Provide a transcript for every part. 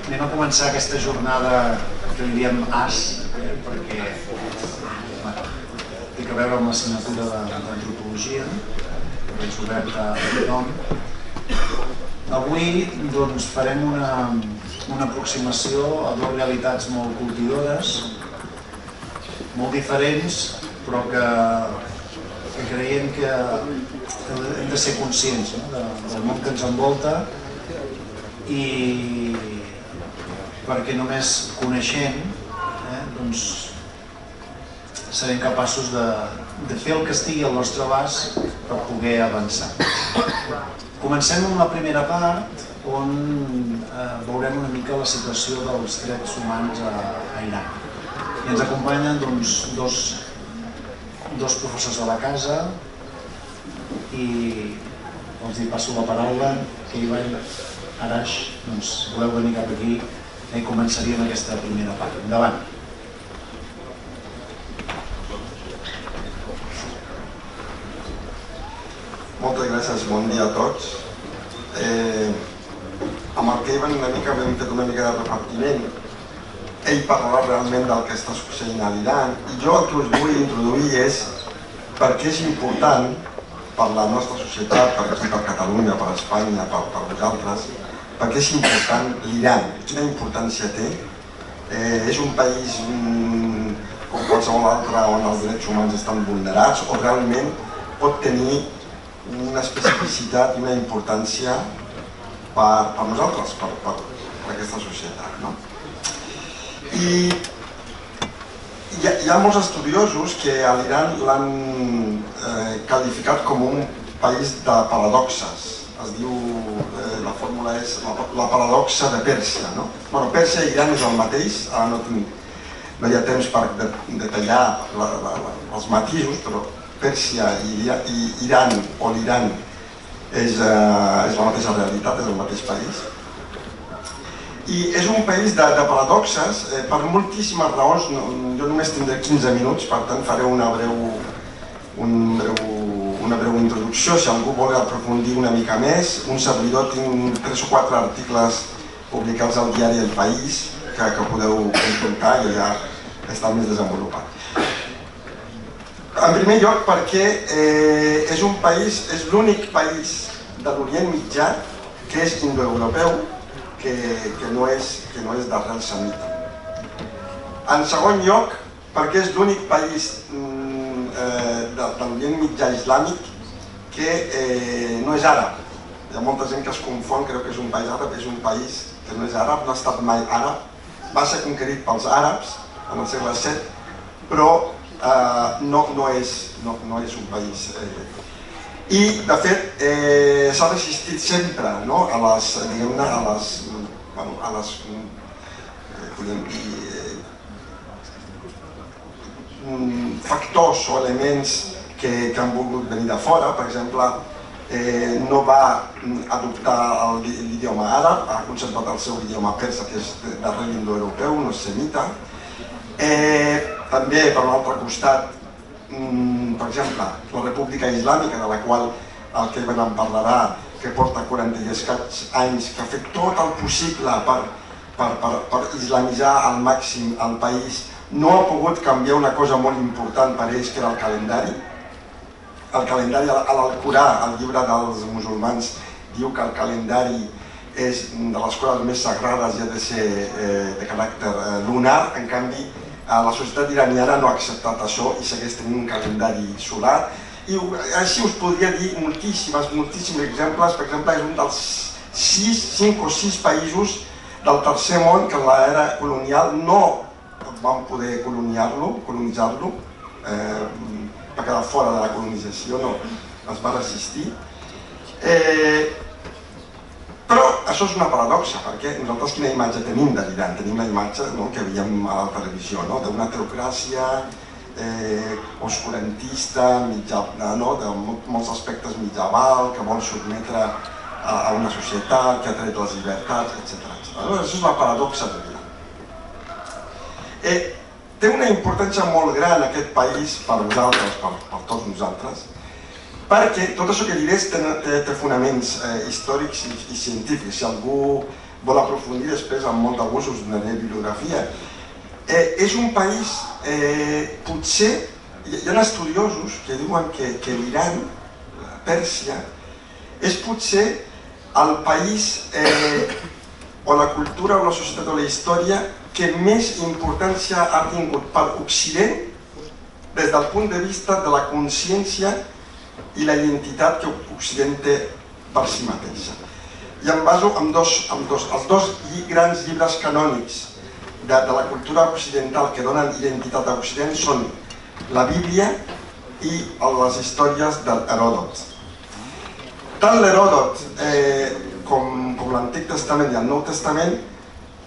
Anem a començar aquesta jornada que li diem AS, perquè té a veure amb l'assignatura d'antropologia, que és oberta a tothom. Avui farem una aproximació a dues realitats molt colpidores, molt diferents, però que creiem que hem de ser conscients del món que ens envolta, i perquè només coneixent serem capaços de fer el que estigui al nostre abast per poder avançar. Comencem amb la primera part, on veurem una mica la situació dels drets humans a Iran. I ens acompanyen dos professors de la casa, i els passo la paraula, que Ivan, Arash, voleu venir cap aquí i començaríem aquesta primera part. Endavant. Moltes gràcies, bon dia a tots. Amb el que Ivan hem fet una mica de repartiment. Ell parlarà realment del que està succeint a l'Iran, i jo el que us vull introduir és per què és important per la nostra societat, per aquí, per Catalunya, per Espanya, per vosaltres, per què és important l'Iran, quina importància té. És un país com qualsevol altre on els drets humans estan vulnerats, o realment pot tenir una especificitat i una importància per nosaltres, per aquesta societat. I hi ha molts estudiosos que a l'Iran l'han qualificat com un país de paradoxes. Es diu, la fórmula és la paradoxa de Pèrsia. Pèrsia i Iran és el mateix, ara no hi ha temps per detallar els matisos, però Pèrsia i Iran o l'Iran és la mateixa realitat, és el mateix país. I és un país de paradoxes per moltíssimes raons. Jo només tindré 15 minuts, per tant faré una breu introducció. Si algú vol aprofundir una mica més, un servidor tinc 3 o 4 articles publicats al diari El País que podeu consultar i ja està més desenvolupat. En primer lloc perquè és l'únic país de l'Orient Mitjà que és indoeuropeu, que no és d'arrel semita. En segon lloc, perquè és l'únic país de l'Orient Mitjà islàmic que no és àrab. Hi ha molta gent que es confon, creu que és un país àrab, és un país que no és àrab, no ha estat mai àrab, va ser conquerit pels àrabs en el segle VII, però no és un país. I, de fet, s'ha resistit sempre a les factors o elements que han volgut venir de fora. Per exemple, no va adoptar l'idioma àrab, ha conservat el seu idioma persa, que és d'arrel indoeuropeu, no és semita. També, per l'altre costat, per exemple, la República Islàmica, de la qual el Kevin en parlarà, que porta 40 i escaig anys, que ha fet tot el possible per islamitzar al màxim el país, no ha pogut canviar una cosa molt important per ells, que era el calendari. El calendari a l'Alcorà, el llibre dels musulmans, diu que el calendari és de les coses més sagrades i ha de ser de caràcter lunar. En canvi, la societat iraniana no ha acceptat això i segueix tenint un calendari solar. I així us podria dir moltíssims exemples. Per exemple, és un dels 5 o 6 països del tercer món que en l'era colonial no van poder colonitzar-lo, va quedar fora de la colonització, no, es va resistir. Però això és una paradoxa, perquè nosaltres quina imatge tenim de l'Iran? Tenim la imatge que veiem a la televisió, d'una teocràcia oscurantista, de molts aspectes mitjaval, que vol sotmetre a una societat, que ha tret les llibertats, etc. Això és la paradoxa de l'Iran. Té una importància molt gran aquest país per vosaltres, per tots nosaltres, perquè tot això que diré té fonaments històrics i científics. Si algú vol aprofundir després amb molt de gust us donaré bibliografia. És un país, potser, hi ha estudiosos que diuen que l'Iran, Pèrsia, és potser el país o la cultura o la societat o la història que més importància ha tingut per l'Occident des del punt de vista de la consciència i la identitat que l'Occident té per si mateixa. I em baso en els dos grans llibres canònics de la cultura occidental que donen identitat a l'Occident són la Bíblia i les històries d'Heròdot. Tant l'Heròdot com l'Antic Testament i el Nou Testament,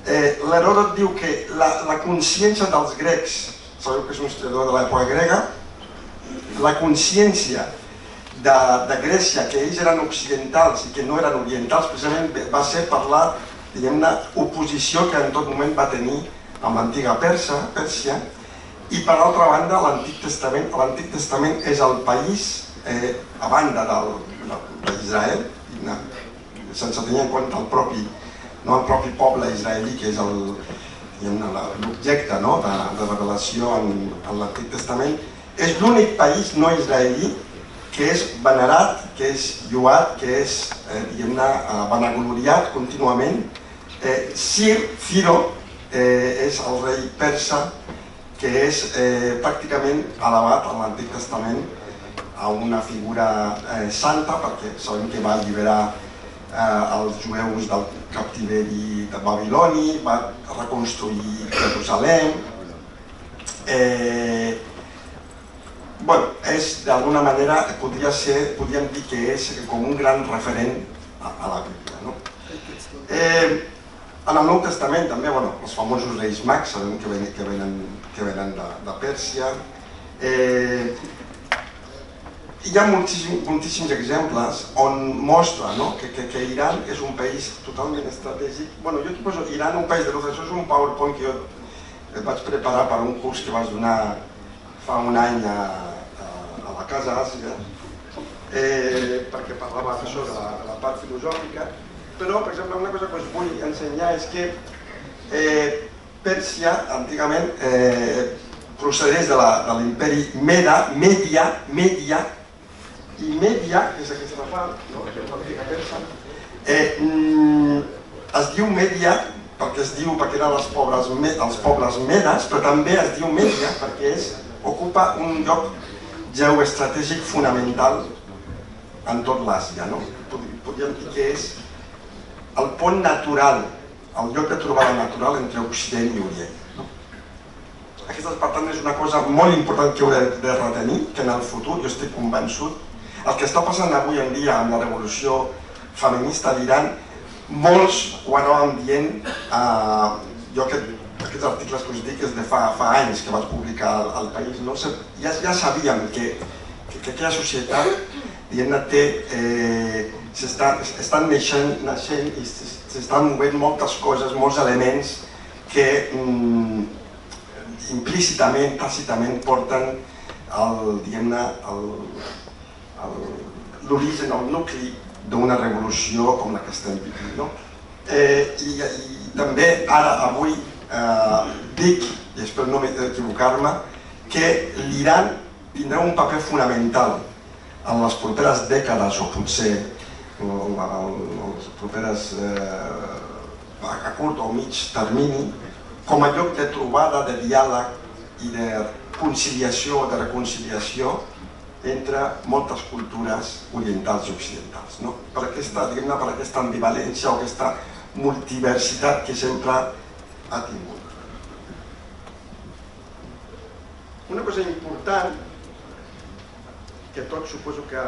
l'Heròdot diu que la consciència dels grecs, sabeu que és un historiador de l'època grega, la consciència de Grècia, que ells eren occidentals i que no eren orientals, precisament va ser per la, diguem-ne, oposició que en tot moment va tenir amb l'antiga Pèrsia, i per altra banda l'Antic Testament és el país, a banda d'Israel, sense tenir en compte el propi poble israelí, que és l'objecte de revelació en l'Antic Testament, és l'únic país no israelí que és venerat, que és lloat, que és vanagloriat contínuament. Ciro és el rei persa que és pràcticament elevat en l'Antic Testament a una figura santa, perquè sabem que va alliberar els jueus del captiveri de Babiloni, va reconstruir Jerusalem. És d'alguna manera, podríem dir que és com un gran referent a la Bíblia. En el Nou Testament també, els famosos reis mags, sabem que venen de Pèrsia. Hi ha moltíssims exemples on mostra que Iran és un país totalment estratègic. Jo aquí poso Iran, un país de luz. Això és un PowerPoint que jo vaig preparar per un curs que vas donar fa un any a la Casa Àsia, perquè parlava d'això, de la part filosòfica. Però, per exemple, una cosa que us vull ensenyar és que Pèrsia, antigament, procedeix de l'imperi Mèdia, i Mèdia, que és aquesta part, es diu Mèdia perquè eren els pobles medes, però també es diu Mèdia perquè ocupa un lloc geoestratègic fonamental en tot l'Àsia. Podríem dir que és el pont natural, el lloc de trobada natural entre Occident i Orient. Aquesta, per tant, és una cosa molt important que heu de retenir, que en el futur, jo estic convençut, el que està passant avui en dia amb la revolució feminista a l'Iran, molts ho anàvem dient, jo aquests articles que us dic és de fa anys que vaig publicar al País, ja sabíem que aquella societat estan naixent i s'estan movent moltes coses, molts elements que implícitament, tàcitament porten l'origen, el nucli d'una revolució com la que estem vivint. I també ara, avui, dic, i espero no equivocar-me, que l'Iran tindrà un paper fonamental en les properes dècades o potser les properes a curt o mig termini com a lloc de trobada, de diàleg i de conciliació o de reconciliació entre moltes cultures orientals i occidentals. Per aquesta ambivalència o aquesta multiversitat que sempre ha tingut. Una cosa important, que tots suposo que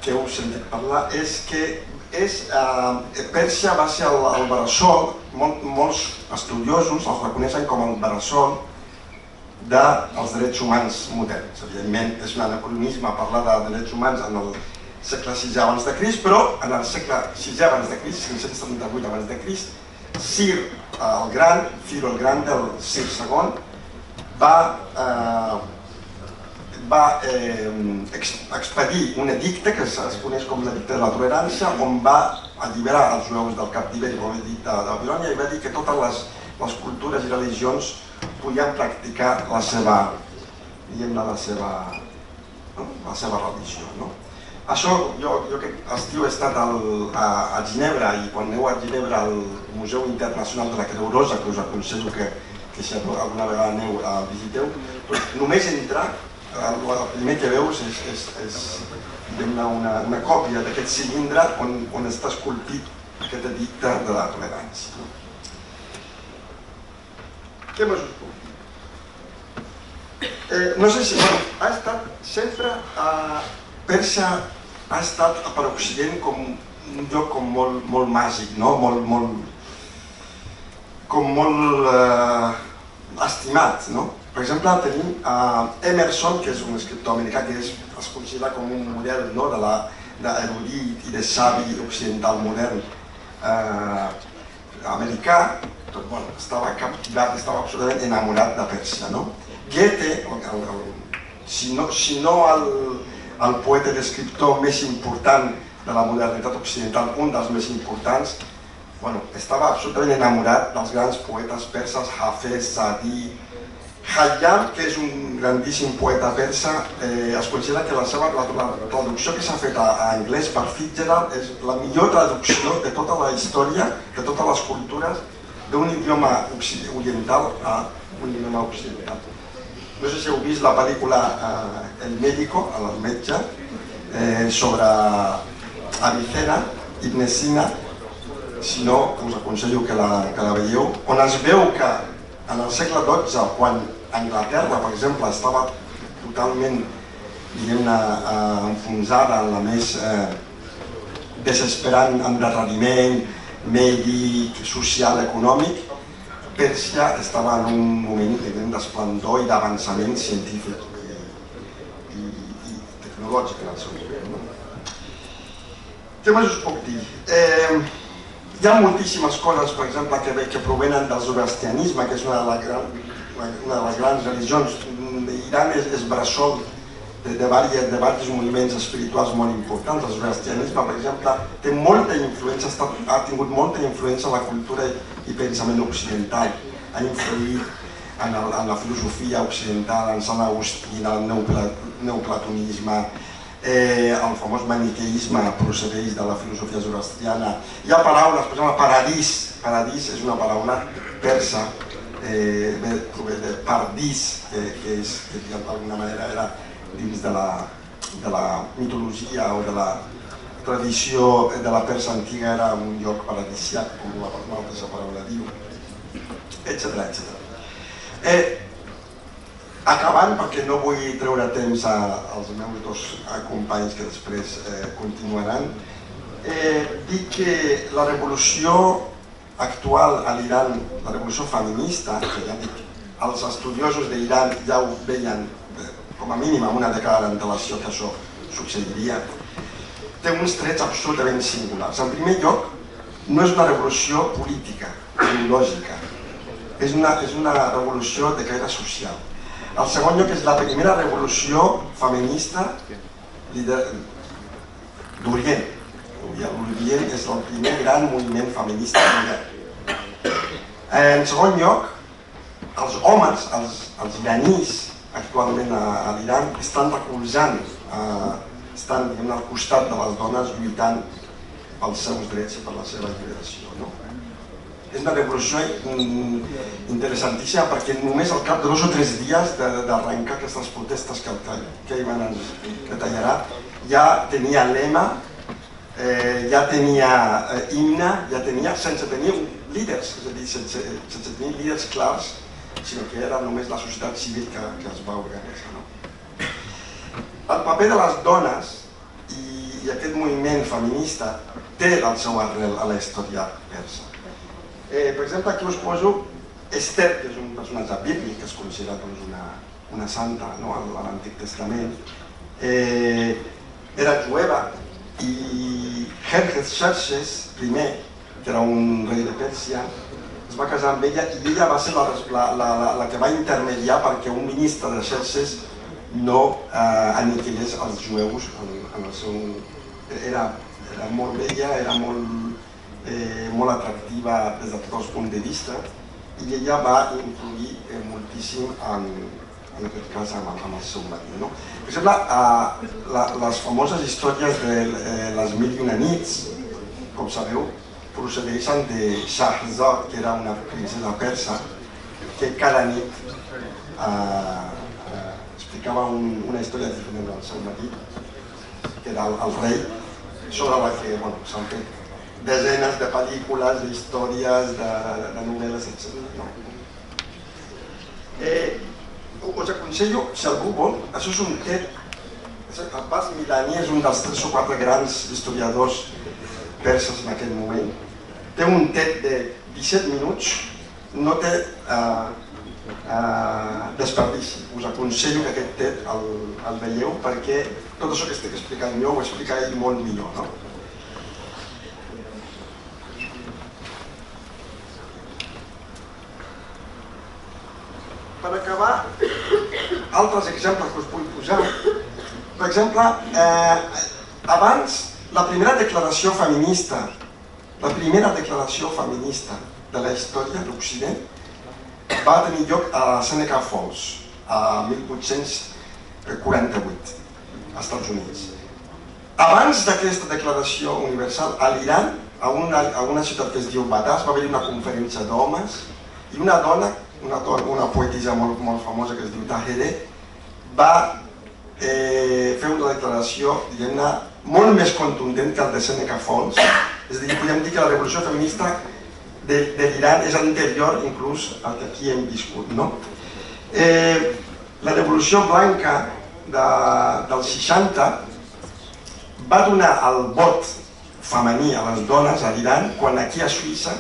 heu sentit parlar, és que Pèrsia va ser el bressol, molts estudiosos els reconeixen com el bressol dels drets humans moderns. Evidentment, és un anacronisme parlar de drets humans en el segle VI abans de Crist, però en el segle VI abans de Crist, 578 abans de Crist, Ciro el Gran del Cir II, va va expedir un edicte que es coneix com l'edicte de la tolerància, on va alliberar els jueus del captiveri, com he dit, de Babilònia, i va dir que totes les cultures i religions podien practicar la seva religió. Això, jo aquest estiu he estat a Ginebra, i quan aneu a Ginebra al Museu Internacional de la Creu Roja, que us aconsello que si alguna vegada aneu a visiteu, només entrar, el primer que veus és una còpia d'aquest cilindre on està esculpit aquest edicte de la tolerància. Què més us puc dir? No sé si ha estat sempre Pèrsia ha estat per Occident com un lloc molt màgic, com molt estimat. Per exemple, tenim Emerson, que és un escriptor americà que es considera com un model d'erudit i de savi occidental modern americà. Estava captivat, estava absolutament enamorat de Pèrsia. Goethe, si no el poeta i l'escriptor més important de la modernitat occidental, un dels més importants, estava absolutament enamorat dels grans poetes perses, Hafez, Sa'di, Khayyam, que és un grandíssim poeta persa. Es considera que la traducció que s'ha fet a anglès per Fitzgerald és la millor traducció de tota la història, de totes les cultures, d'un idioma oriental a un idioma occidental. No sé si heu vist la pel·lícula El médico, el metge, sobre Avicena, Ibn Sina. Si no, us aconsello que la veieu, on es veu que en el segle XII, quan Anglaterra, per exemple, estava totalment enfonsada en la més desesperant endarreriment mèdic, social, econòmic, Pèrsia estava en un moment d'esplendor i d'avançament científic i tecnològic en el seu nivell. Què més us puc dir? Hi ha moltíssimes coses, per exemple, que provenen del zoroastrianisme, que és una de les grans religions. Iran és bressol de diversos moviments espirituals molt importants. El zoroastrianisme, per exemple, té molta influència, ha tingut molta influència en la cultura i pensament occidental. Ha influït en la filosofia occidental, en Sant Agustí, en el neoplatonisme. El famós maniqueisme procedeix de la filosofia zoroastriana. Hi ha paraules, per exemple, paradís és una paraula persa, prové de pardís, que d'alguna manera era dins de la mitologia o de la tradició de la Persa antiga, era un lloc paradisiac, com la mateixa paraula diu, etc. Acabant, perquè no vull treure temps als meus dos companys que després continuaran, dir que la revolució actual a l'Iran, la revolució feminista, que ja dic, els estudiosos d'Iran ja ho veien com a mínim amb una dècada d'antelació que això succediria, té uns trets absolutament singulars. En primer lloc, no és una revolució política, ideològica, és una revolució de caire social. En segon lloc, és la primera revolució feminista d'Orient. L'Orient és el primer gran moviment feminista d'Orient. En segon lloc, els homes, els iranis, actualment a l'Iran, estan recolzant, estan al costat de les dones lluitant pels seus drets i per la seva lliberació. És una revolució interessantíssima perquè només al cap de 2 o 3 dies d'arrencar aquestes protestes que Ivan ens detallarà, ja tenia lema, ja tenia himne, ja tenia, sense tenir líders, és a dir, sense tenir líders clars, sinó que era només la societat civil que es va organitzar. El paper de les dones i aquest moviment feminista té el seu arrel a la història persa. Per exemple, aquí us poso Esther, que és un personatge bíblic que es considera una santa a l'Antic Testament. Era jueva i Xerxes I, que era un rei de Pèrsia, es va casar amb ella i ella va ser la que va intermediar perquè un ministre de Xerxes no aniquilés els jueus en el seu... Era molt bella, era molt atractiva des de tots els punts de vista i ella va influir moltíssim en aquest cas amb el seu marit. Per exemple, les famoses històries de les Mil i una nits, com sabeu, procedeixen de Shahrazad, que era una princesa persa que cada nit explicava una història diferent del seu marit, que era el rei, sobre la que s'han fet desenes de pel·lícules, d'històries, de novel·les, etc. Us aconsello, si algú vol, això és un TED, Abbas Milani és un dels 3 o 4 grans historiadors perses en aquell moment, té un TED de 17 minuts, no té desperdici. Us aconsello que aquest TED el veieu perquè tot això que estic explicant jo ho explica ell molt millor. Per acabar, altres exemples que us vull posar. Per exemple, abans, la primera declaració feminista de la història de l'Occident va tenir lloc a Seneca Falls, a 1848, als Estats Units. Abans d'aquesta declaració universal, a l'Iran, a una ciutat que es diu Badaz, va haver-hi una conferència d'homes i una dona, una poetisa molt famosa que es diu Tahirih, va fer una declaració, diguem-ne, molt més contundent que el de Seneca Falls. És a dir, podem dir que la revolució feminista de l'Iran és anterior inclús al que aquí hem viscut. La revolució blanca dels 60 va donar el vot femení a les dones a l'Iran quan aquí a Suïssa,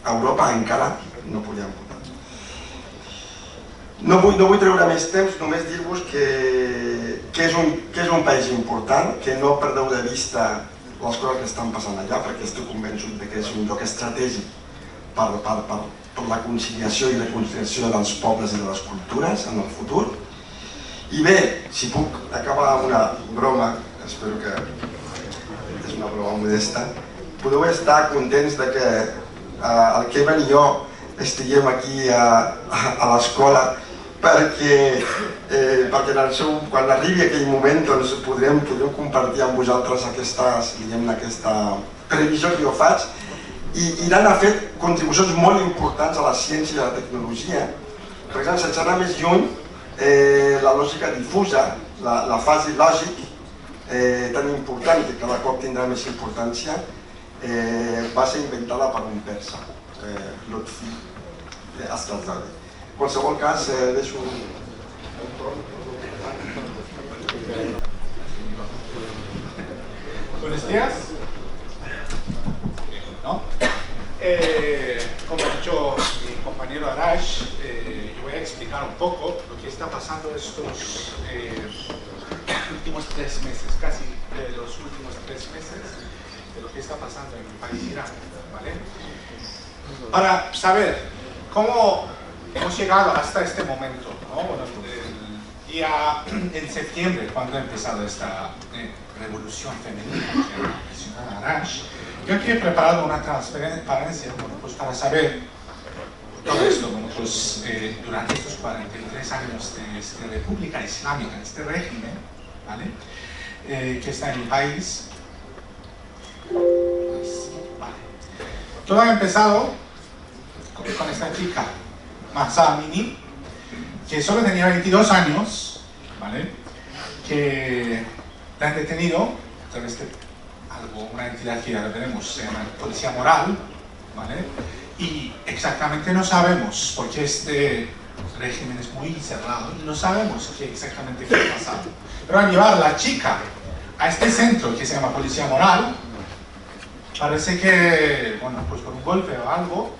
a Europa, encara no podien votar. No vull treure més temps, només dir-vos que és un país important, que no perdeu de vista les coses que estan passant allà, perquè estic convençut que és un lloc estratègic per la conciliació i la conciliació dels pobles i de les cultures en el futur. I bé, si puc acabar amb una broma, espero que és una broma modesta, podeu estar contents que el Kevin i jo estiguem aquí a l'escola perquè quan arribi aquell moment podrem compartir amb vosaltres aquesta previsió que jo faig. I Iran ha fet contribucions molt importants a la ciència i a la tecnologia. Per exemple, sense anar més lluny, la lògica difusa, la fase lògic, tan important que cada cop tindrà més importància, va ser inventada per un persa, Lotfi Askazadi. En qualsevol cas, deixo un torn. Buenos días. Como ha dicho mi compañero Arash, yo voy a explicar un poco lo que está pasando estos últimos 3 meses, casi de los últimos 3 meses, de lo que está pasando en el país Irán, ¿vale? Para saber cómo hemos llegado hasta este momento, ¿no? Bueno, el día en septiembre, cuando ha empezado esta revolución femenina que ha mencionado Arash, yo aquí he preparado una transparencia, bueno, pues para saber todo esto. Bueno, pues, durante estos 43 años de República Islámica, este régimen, ¿vale? Que está en el país. Pues, vale. Todo ha empezado con esta chica, Mahsa Amini, que solo tenía 22 años, ¿vale? Que la han detenido a través de una entidad que ya lo tenemos, se llama Policía Moral, ¿vale? Y exactamente no sabemos, porque este régimen es muy cerrado, no sabemos exactamente qué ha pasado. Pero al llevar a la chica a este centro que se llama Policía Moral, parece que, bueno, pues por un golpe o algo,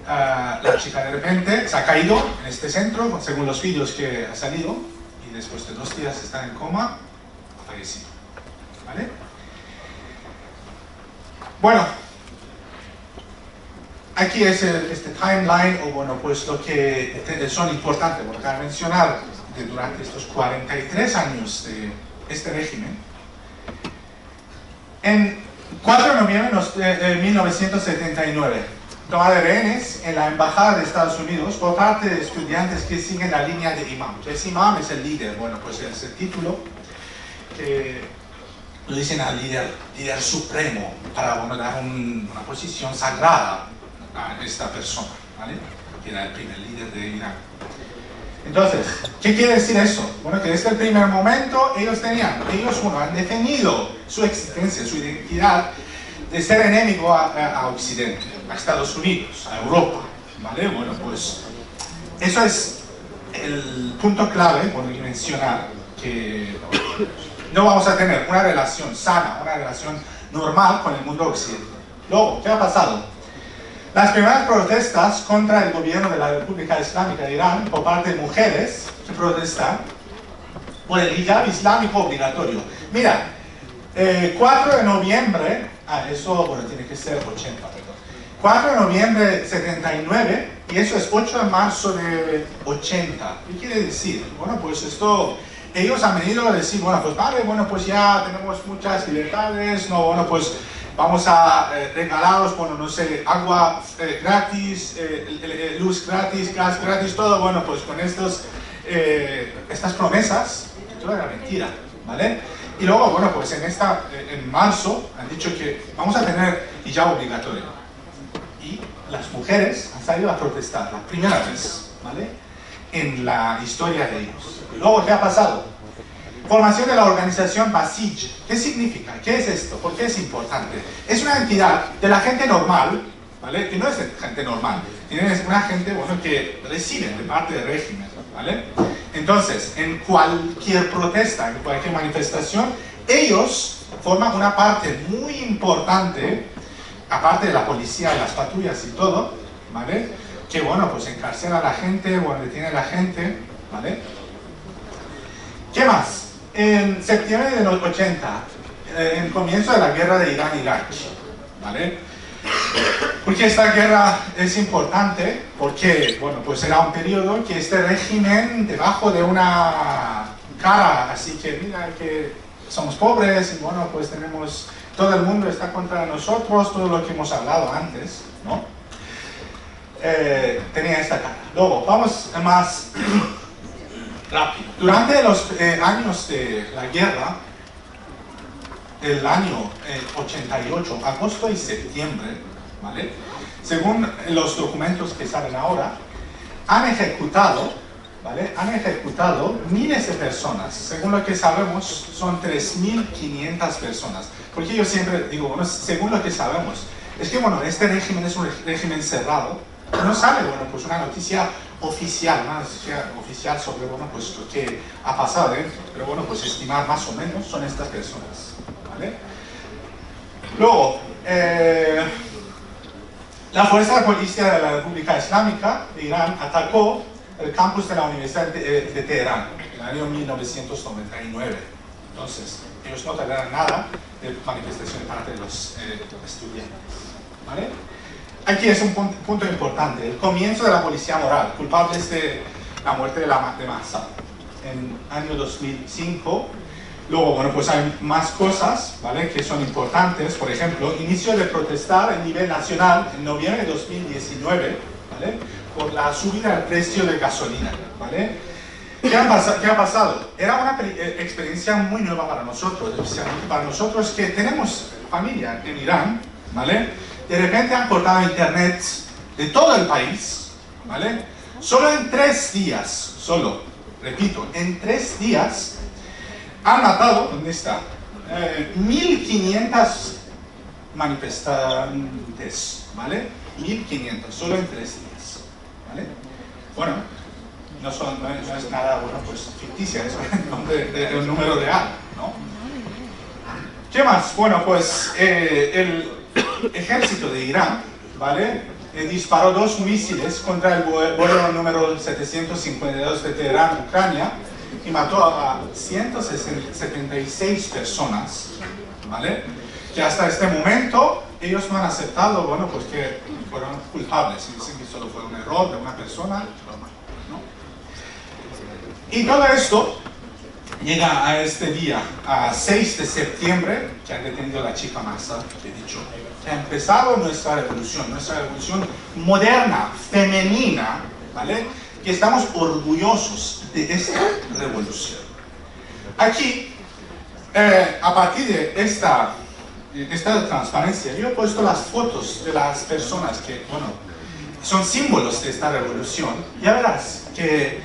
la chica de repente se ha caído en este centro, según los vídeos que ha salido, y después de 2 días está en coma, ha fallecido, ¿vale? Bueno, aquí es este timeline, o bueno, pues lo que son importantes, porque al mencionar durante estos 43 años de este régimen, en 4 de noviembre de 1979, toma de rehenes en la Embajada de Estados Unidos por parte de estudiantes que siguen la línea de imam. Entonces, imam es el líder, bueno, pues es el título que lo dicen al líder supremo para, bueno, dar una posición sagrada a esta persona, ¿vale? Que era el primer líder de Irán. Entonces, ¿qué quiere decir eso? Bueno, que desde el primer momento ellos han definido su existencia, su identidad de ser enemigo a Occidente, a Estados Unidos, a Europa, ¿vale? Bueno, pues eso es el punto clave, por mencionar que no vamos a tener una relación sana, una relación normal con el mundo occidental. Luego, ¿qué ha pasado? Las primeras protestas contra el gobierno de la República Islámica de Irán por parte de mujeres que protestan por el hijab islámico obligatorio. Mira, 4 de noviembre, eso bueno, tiene que ser 80, perdón. 4 de noviembre de 79 y eso es 8 de marzo de 80. ¿Qué quiere decir? Bueno, pues esto, ellos han venido a decir, bueno, pues vale, bueno, pues ya tenemos muchas libertades, no, bueno, pues vamos a regalaros, bueno, no sé, agua gratis, luz gratis, gas gratis, todo, bueno, pues con estas promesas, todo era mentira, ¿vale? Y luego, bueno, pues en marzo han dicho que vamos a tener hijab obligatorio. Y las mujeres han salido a protestar, la primera vez, ¿vale? En la historia de ellos. Y luego, ¿qué ha pasado? Formación de la organización Basij. ¿Qué significa? ¿Qué es esto? ¿Por qué es importante? Es una entidad de la gente normal, ¿vale? Que no es gente normal, es una gente, bueno, que recibe de parte del régimen, ¿vale? Entonces, en cualquier protesta, en cualquier manifestación, ellos forman una parte muy importante, aparte de la policía, las patrullas y todo, ¿vale? Que, bueno, pues encarcela a la gente, bueno, detiene a la gente, ¿vale? ¿Qué más? En septiembre de los 80, el comienzo de la guerra de Irán-Irak, ¿vale? Porque esta guerra es importante, porque, bueno, pues era un periodo que este régimen, debajo de una cara, así que mira que somos pobres y, bueno, pues tenemos, todo el mundo está contra nosotros, todo lo que hemos hablado antes, ¿no? Tenía esta cara. Luego, vamos más rápido. Durante los años de la guerra, el año 88, agosto y septiembre, ¿vale? Según los documentos que salen ahora, han ejecutado, ¿vale? Han ejecutado miles de personas. Según lo que sabemos, son 3.500 personas. Porque yo siempre digo, bueno, según lo que sabemos, es que, bueno, este régimen es un régimen cerrado. No sale, bueno, pues una noticia oficial, oficial sobre, bueno, pues lo que ha pasado, ¿eh? Pero, bueno, pues estimar más o menos son estas personas, ¿vale? Luego, la Fuerza de Policía de la República Islámica de Irán atacó el campus de la Universidad de Teherán en el año 1999. Entonces, ellos no toleran nada de manifestación de parte de los estudiantes, ¿vale? Aquí es un punto importante, el comienzo de la policía moral, culpables de la muerte de Mahsa en el año 2005. Luego, bueno, pues hay más cosas, ¿vale?, que son importantes. Por ejemplo, inicio de protestar a nivel nacional en noviembre de 2019, ¿vale?, por la subida del precio de gasolina, ¿vale? ¿Qué ha pasado? Era una experiencia muy nueva para nosotros, especialmente para nosotros que tenemos familia en Irán, ¿vale? De repente han cortado internet de todo el país, ¿vale? Solo en 3 días, repito, en 3 días han matado, ¿dónde está? 1.500 manifestantes, ¿vale? 1.500, solo en 3 días, ¿vale? Bueno, no es nada, bueno, pues ficticia, es el número real, ¿no? ¿Qué más? Bueno, pues el ejército de Irán, ¿vale?, disparó 2 misiles contra el vuelo número 752 de Teherán, Ucrania, y mató a 176 personas, ¿vale? Que hasta este momento ellos no han aceptado, bueno, pues que fueron culpables, y dicen que solo fue un error de una persona, ¿no? Y todo esto llega a este día, a 6 de septiembre, que han detenido a la chica Mahsa, que he dicho, que ha empezado nuestra revolución moderna, femenina, ¿vale? Que estamos orgullosos de esta revolución. Aquí, a partir de esta transparencia, yo he puesto las fotos de las personas que, bueno, son símbolos de esta revolución. Ya verás que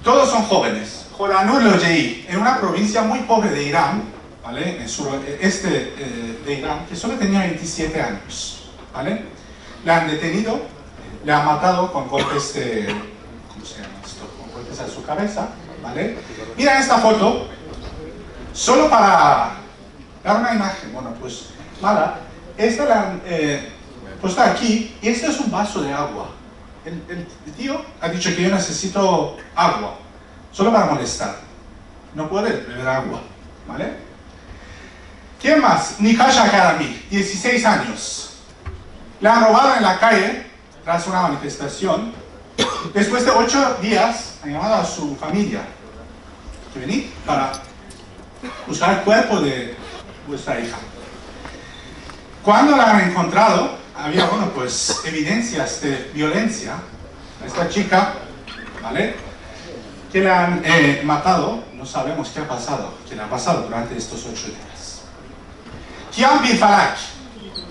todos son jóvenes. Joranur Lojei, en una provincia muy pobre de Irán, ¿vale? En el sureste de Irán, que solo tenía 27 años, ¿vale? Le han detenido, le han matado con golpes de... ¿cómo se llama esto? Con golpes a su cabeza, ¿vale? Mira esta foto, solo para dar una imagen, bueno, pues, mala. Esta la han puesto aquí, y este es un vaso de agua. El tío ha dicho que yo necesito agua, solo para molestar. No puede beber agua, ¿vale? ¿Quién más? Nikash Academy, 16 años. Le han robado en la calle tras una manifestación. Después de 8 días, han llamado a su familia que venid para buscar el cuerpo de vuestra hija. Cuando la han encontrado, había, bueno, pues, evidencias de violencia a esta chica, ¿vale? Que la han matado. No sabemos qué ha pasado, qué le ha pasado durante estos 8 días. Kian bin Falak,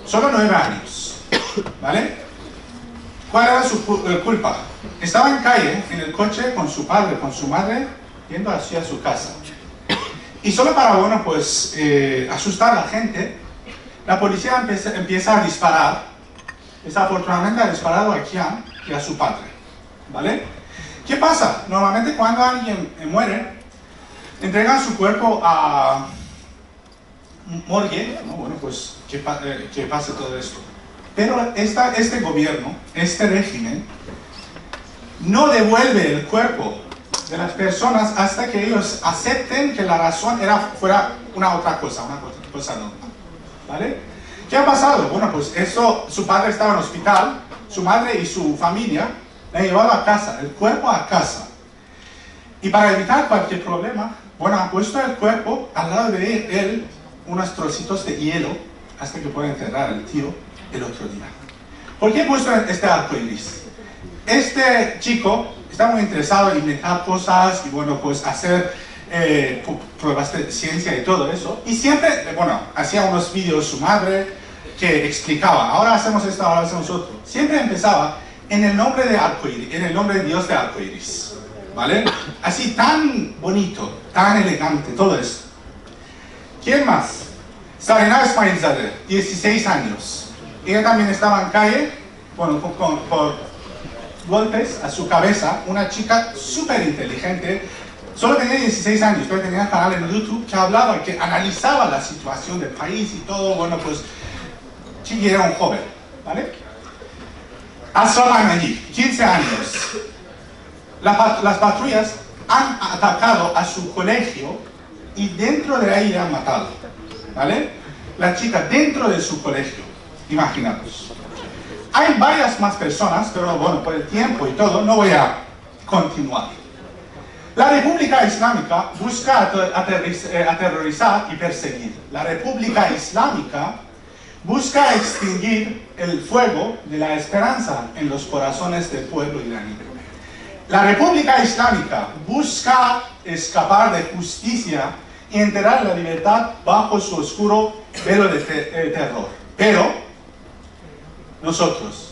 solo 9 años, ¿vale? ¿Cuál era su culpa? Estaba en calle, en el coche, con su padre, con su madre, yendo hacia su casa. Y solo para, bueno, pues, asustar a la gente, la policía empieza a disparar. Desafortunadamente ha disparado a Kian y a su padre, ¿vale? ¿Qué pasa? Normalmente cuando alguien muere, entregan su cuerpo a morgue, ¿no? Bueno, pues que pase todo esto. Pero este gobierno, este régimen, no devuelve el cuerpo de las personas hasta que ellos acepten que la razón fuera una otra cosa normal, ¿vale? ¿Qué ha pasado? Bueno, pues su padre estaba en hospital, su madre y su familia le han llevado a casa, el cuerpo a casa. Y para evitar cualquier problema, bueno, han puesto el cuerpo al lado de él unos trocitos de hielo hasta que pueda enterrar al tío el otro día. ¿Por qué he puesto este arco iris? Este chico está muy interesado en inventar cosas y, bueno, pues hacer pruebas de ciencia y todo eso. Y siempre, bueno, hacía unos vídeos su madre que explicaba, ahora hacemos esto, ahora hacemos otro. Siempre empezaba en el nombre de arcoíris, en el nombre de Dios de arcoíris, ¿vale? Así tan bonito, tan elegante, todo eso. ¿Quién más? Sarina Ismailzadeh, 16 años. Ella también estaba en calle, bueno, por golpes a su cabeza, una chica súper inteligente. Solo tenía 16 años, pero tenía un canal en YouTube que hablaba, que analizaba la situación del país y todo. Bueno, pues, sí, era un joven, ¿vale? Asra allí, 15 años. Las patrullas han atacado a su colegio y dentro de ahí le han matado, ¿vale? La chica dentro de su colegio, imaginaos. Hay varias más personas, pero bueno, por el tiempo y todo, no voy a continuar. La República Islámica busca aterrorizar y perseguir. La República Islámica busca extinguir el fuego de la esperanza en los corazones del pueblo iraní. La República Islámica busca escapar de justicia y enterrar la libertad bajo su oscuro velo de terror. Pero nosotros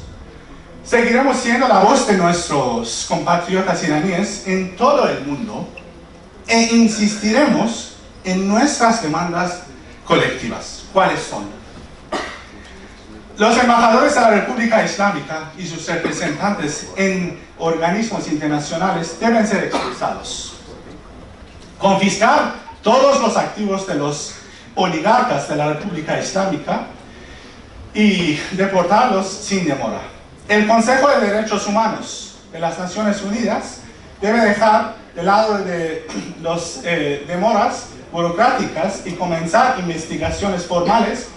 seguiremos siendo la voz de nuestros compatriotas iraníes en todo el mundo e insistiremos en nuestras demandas colectivas. ¿Cuáles son? Los embajadores de la República Islámica y sus representantes en organismos internacionales deben ser expulsados. Confiscar todos los activos de los oligarcas de la República Islámica y deportarlos sin demora. El Consejo de Derechos Humanos de las Naciones Unidas debe dejar de lado de las demoras burocráticas y comenzar investigaciones formales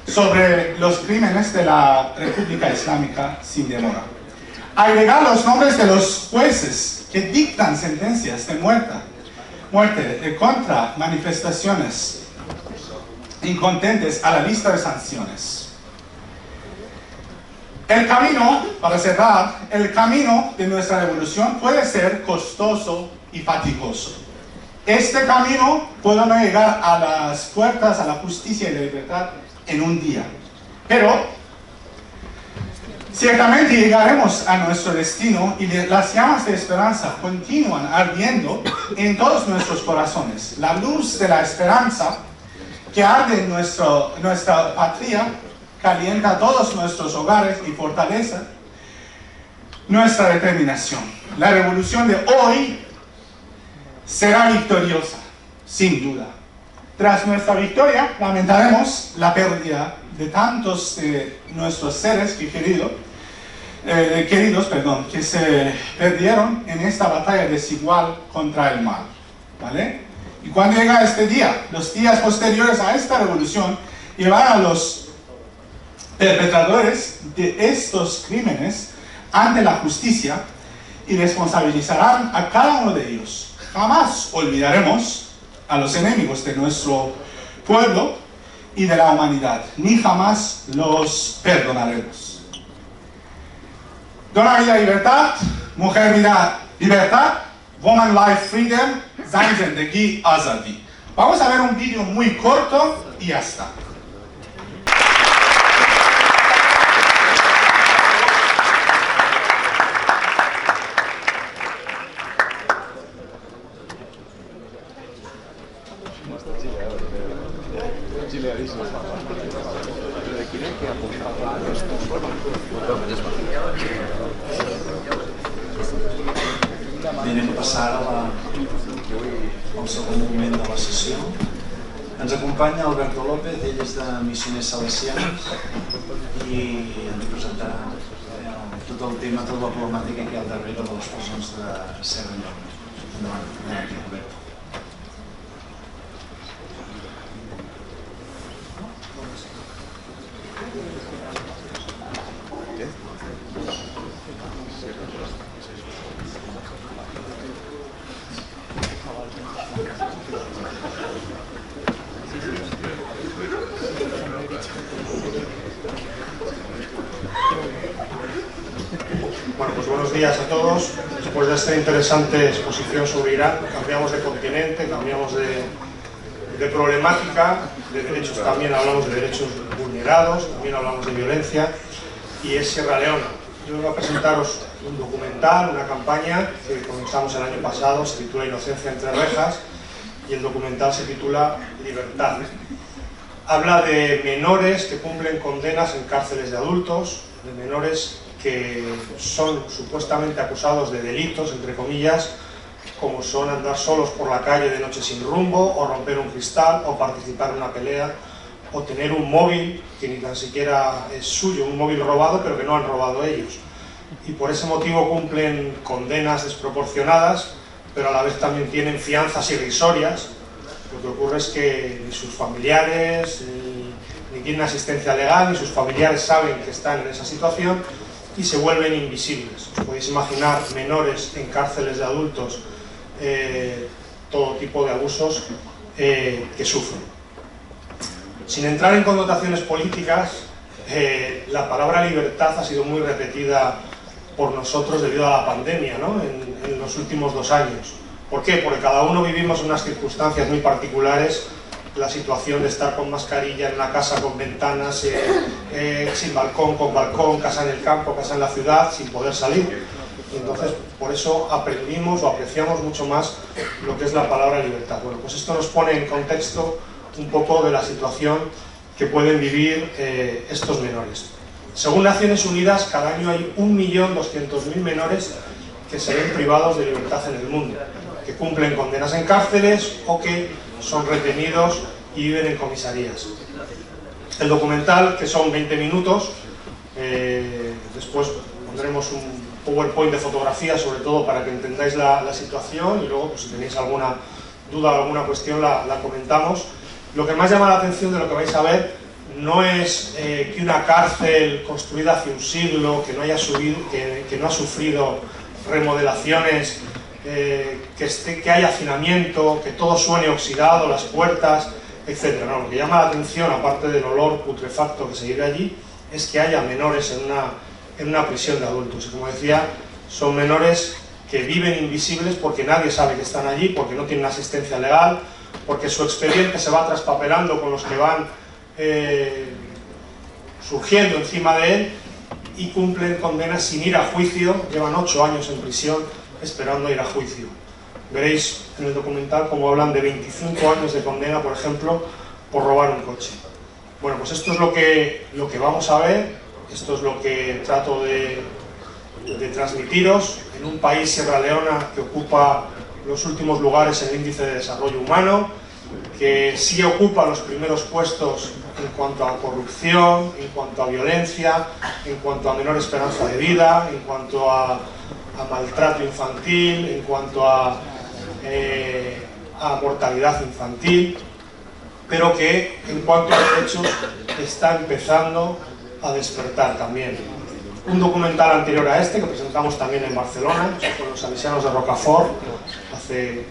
sobre los crímenes de la República Islámica sin demora. Agregar los nombres de los jueces que dictan sentencias de muerte contra manifestaciones incontentes a la lista de sanciones. El camino, para cerrar, el camino de nuestra revolución puede ser costoso y fatigoso. Este camino puede no llegar a las puertas a la justicia y la libertad en un día, pero ciertamente llegaremos a nuestro destino y las llamas de esperanza continúan ardiendo en todos nuestros corazones. La luz de la esperanza que arde en nuestra patria calienta todos nuestros hogares y fortalece nuestra determinación. La revolución de hoy será victoriosa, sin duda. Tras nuestra victoria, lamentaremos la pérdida de tantos de nuestros seres queridos, que se perdieron en esta batalla desigual contra el mal, ¿vale? Y cuando llega este día, los días posteriores a esta revolución, llevarán a los perpetradores de estos crímenes ante la justicia y responsabilizarán a cada uno de ellos. Jamás olvidaremos a los enemigos de nuestro pueblo y de la humanidad, ni jamás los perdonaremos. Dona vida libertad, mujer vida libertad, woman life freedom, zindagi azadi. Vamos a ver un vídeo muy corto y ya está. Anem a passar al segon moment de la sessió. Ens acompanya Alberto López, ell és de Missioners Salesians i ens presentarà tot el tema, tota la problemàtica que hi ha al darrere de les presons de Serra Llobregat. Endavant, Alberto. Bueno, pues buenos días a todos. Después de esta interesante exposición sobre Irán, cambiamos de continente, cambiamos de problemática, de derechos también, hablamos de derechos vulnerados, también hablamos de violencia, y es Sierra Leona. Yo vengo a presentaros un documental, una campaña que comenzamos el año pasado, se titula Inocencia entre rejas, y el documental se titula Libertad. Habla de menores que cumplen condenas en cárceles de adultos, de menores que son supuestamente acusados de delitos, entre comillas, como son andar solos por la calle de noche sin rumbo, o romper un cristal, o participar en una pelea, o tener un móvil que ni tan siquiera es suyo, un móvil robado, pero que no han robado ellos. Y por ese motivo cumplen condenas desproporcionadas, pero a la vez también tienen fianzas irrisorias. Lo que ocurre es que ni sus familiares, ni tienen asistencia legal, ni sus familiares saben que están en esa situación, y se vuelven invisibles. Os podéis imaginar menores en cárceles de adultos, todo tipo de abusos que sufren. Sin entrar en connotaciones políticas, la palabra libertad ha sido muy repetida por nosotros debido a la pandemia, ¿no? en los últimos 2 años. ¿Por qué? Porque cada uno vivimos unas circunstancias muy particulares. La situación de estar con mascarilla en una casa con ventanas, sin balcón, con balcón, casa en el campo, casa en la ciudad, sin poder salir. Entonces, por eso aprendimos o apreciamos mucho más lo que es la palabra libertad. Bueno, pues esto nos pone en contexto un poco de la situación que pueden vivir estos menores. Según Naciones Unidas, cada año hay 1.200.000 menores que se ven privados de libertad en el mundo, que cumplen condenas en cárceles o que son retenidos y viven en comisarías. El documental, que son 20 minutos, después pondremos un PowerPoint de fotografía, sobre todo para que entendáis la situación, y luego pues, si tenéis alguna duda o alguna cuestión la comentamos. Lo que más llama la atención de lo que vais a ver no es que una cárcel construida hace un siglo, que no ha sufrido remodelaciones que haya hacinamiento, que todo suene oxidado, las puertas, etc. No, lo que llama la atención, aparte del olor putrefacto que se vive allí, es que haya menores en una prisión de adultos. Y como decía, son menores que viven invisibles porque nadie sabe que están allí, porque no tienen asistencia legal, porque su expediente se va traspapelando con los que van surgiendo encima de él, y cumplen condenas sin ir a juicio. Llevan 8 años en prisión esperando ir a juicio. Veréis en el documental cómo hablan de 25 años de condena, por ejemplo, por robar un coche. Bueno, pues esto es lo que vamos a ver, esto es lo que trato de transmitiros en un país, Sierra Leona, que ocupa los últimos lugares en el índice de desarrollo humano, que sí ocupa los primeros puestos en cuanto a corrupción, en cuanto a violencia, en cuanto a menor esperanza de vida, en cuanto a maltrato infantil, en cuanto a mortalidad infantil, pero que en cuanto a derechos está empezando a despertar también. Un documental anterior a este, que presentamos también en Barcelona, con los salesianos de Rocafort, hace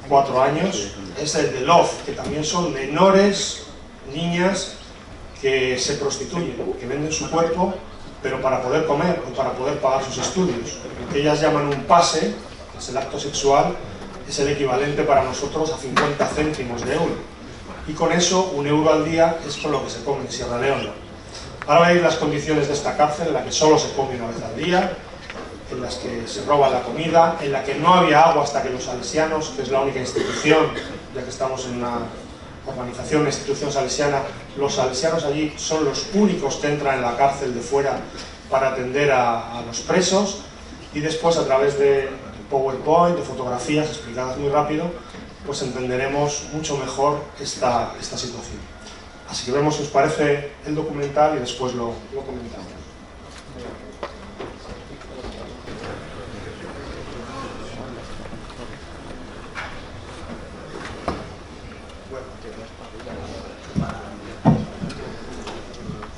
4 años, es el de Love, que también son menores, niñas, que se prostituyen, que venden su cuerpo, pero para poder comer o para poder pagar sus estudios. Lo que ellas llaman un pase, que es el acto sexual, es el equivalente para nosotros a 50 céntimos de euro. Y con eso, 1 euro al día es con lo que se come en Sierra Leona. Ahora veis las condiciones de esta cárcel, en la que solo se come 1 vez al día, en las que se roba la comida, en la que no había agua hasta que los salesianos, que es la única institución, ya que estamos en una organización, una institución salesiana, los salesianos allí son los únicos que entran en la cárcel de fuera para atender a los presos, y después, a través de PowerPoint, de fotografías explicadas muy rápido, pues entenderemos mucho mejor esta situación. Así que vemos si os parece el documental y después lo comentamos.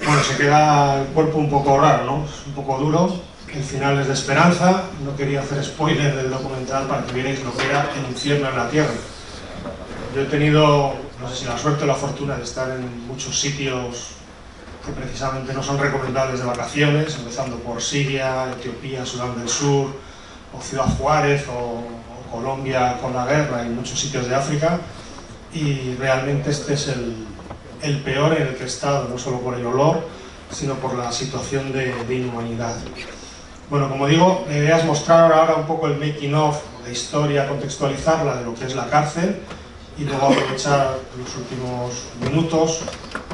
Bueno, se queda el cuerpo un poco raro, ¿no? Es un poco duro. El final es de esperanza. No quería hacer spoiler del documental para que vierais lo que era el infierno en la tierra. Yo he tenido, no sé si la suerte o la fortuna de estar en muchos sitios que precisamente no son recomendables de vacaciones, empezando por Siria, Etiopía, Sudán del Sur, o Ciudad Juárez, o Colombia con la guerra, y muchos sitios de África, y realmente este es el peor en el que he estado, no solo por el olor, sino por la situación de inhumanidad. Bueno, como digo, la idea es mostrar ahora un poco el making of, la historia, contextualizarla de lo que es la cárcel, y luego aprovechar los últimos minutos,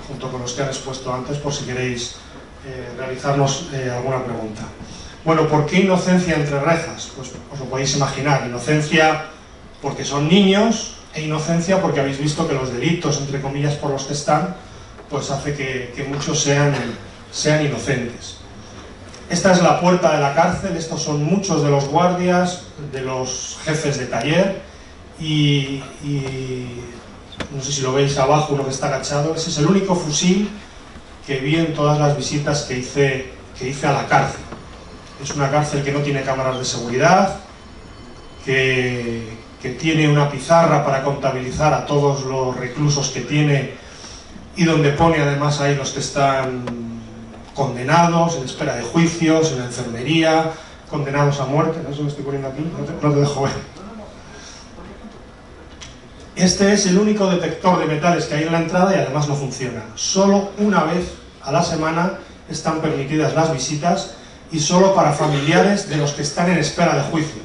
junto con los que han expuesto antes, por si queréis realizarnos alguna pregunta. Bueno, ¿por qué inocencia entre rejas? Pues os lo podéis imaginar, inocencia porque son niños, e inocencia porque habéis visto que los delitos, entre comillas, por los que están, pues hace que muchos sean inocentes. Esta es la puerta de la cárcel, estos son muchos de los guardias, de los jefes de taller, y no sé si lo veis abajo, uno que está agachado, ese es el único fusil que vi en todas las visitas que hice a la cárcel. Es una cárcel que no tiene cámaras de seguridad, que tiene una pizarra para contabilizar a todos los reclusos que tiene, y donde pone además ahí los que están condenados, en espera de juicios, en la enfermería, condenados a muerte. ¿No? Eso lo estoy poniendo aquí, no te dejo ver. Este es el único detector de metales que hay en la entrada, y además no funciona. Solo una vez a la semana están permitidas las visitas, y solo para familiares de los que están en espera de juicio.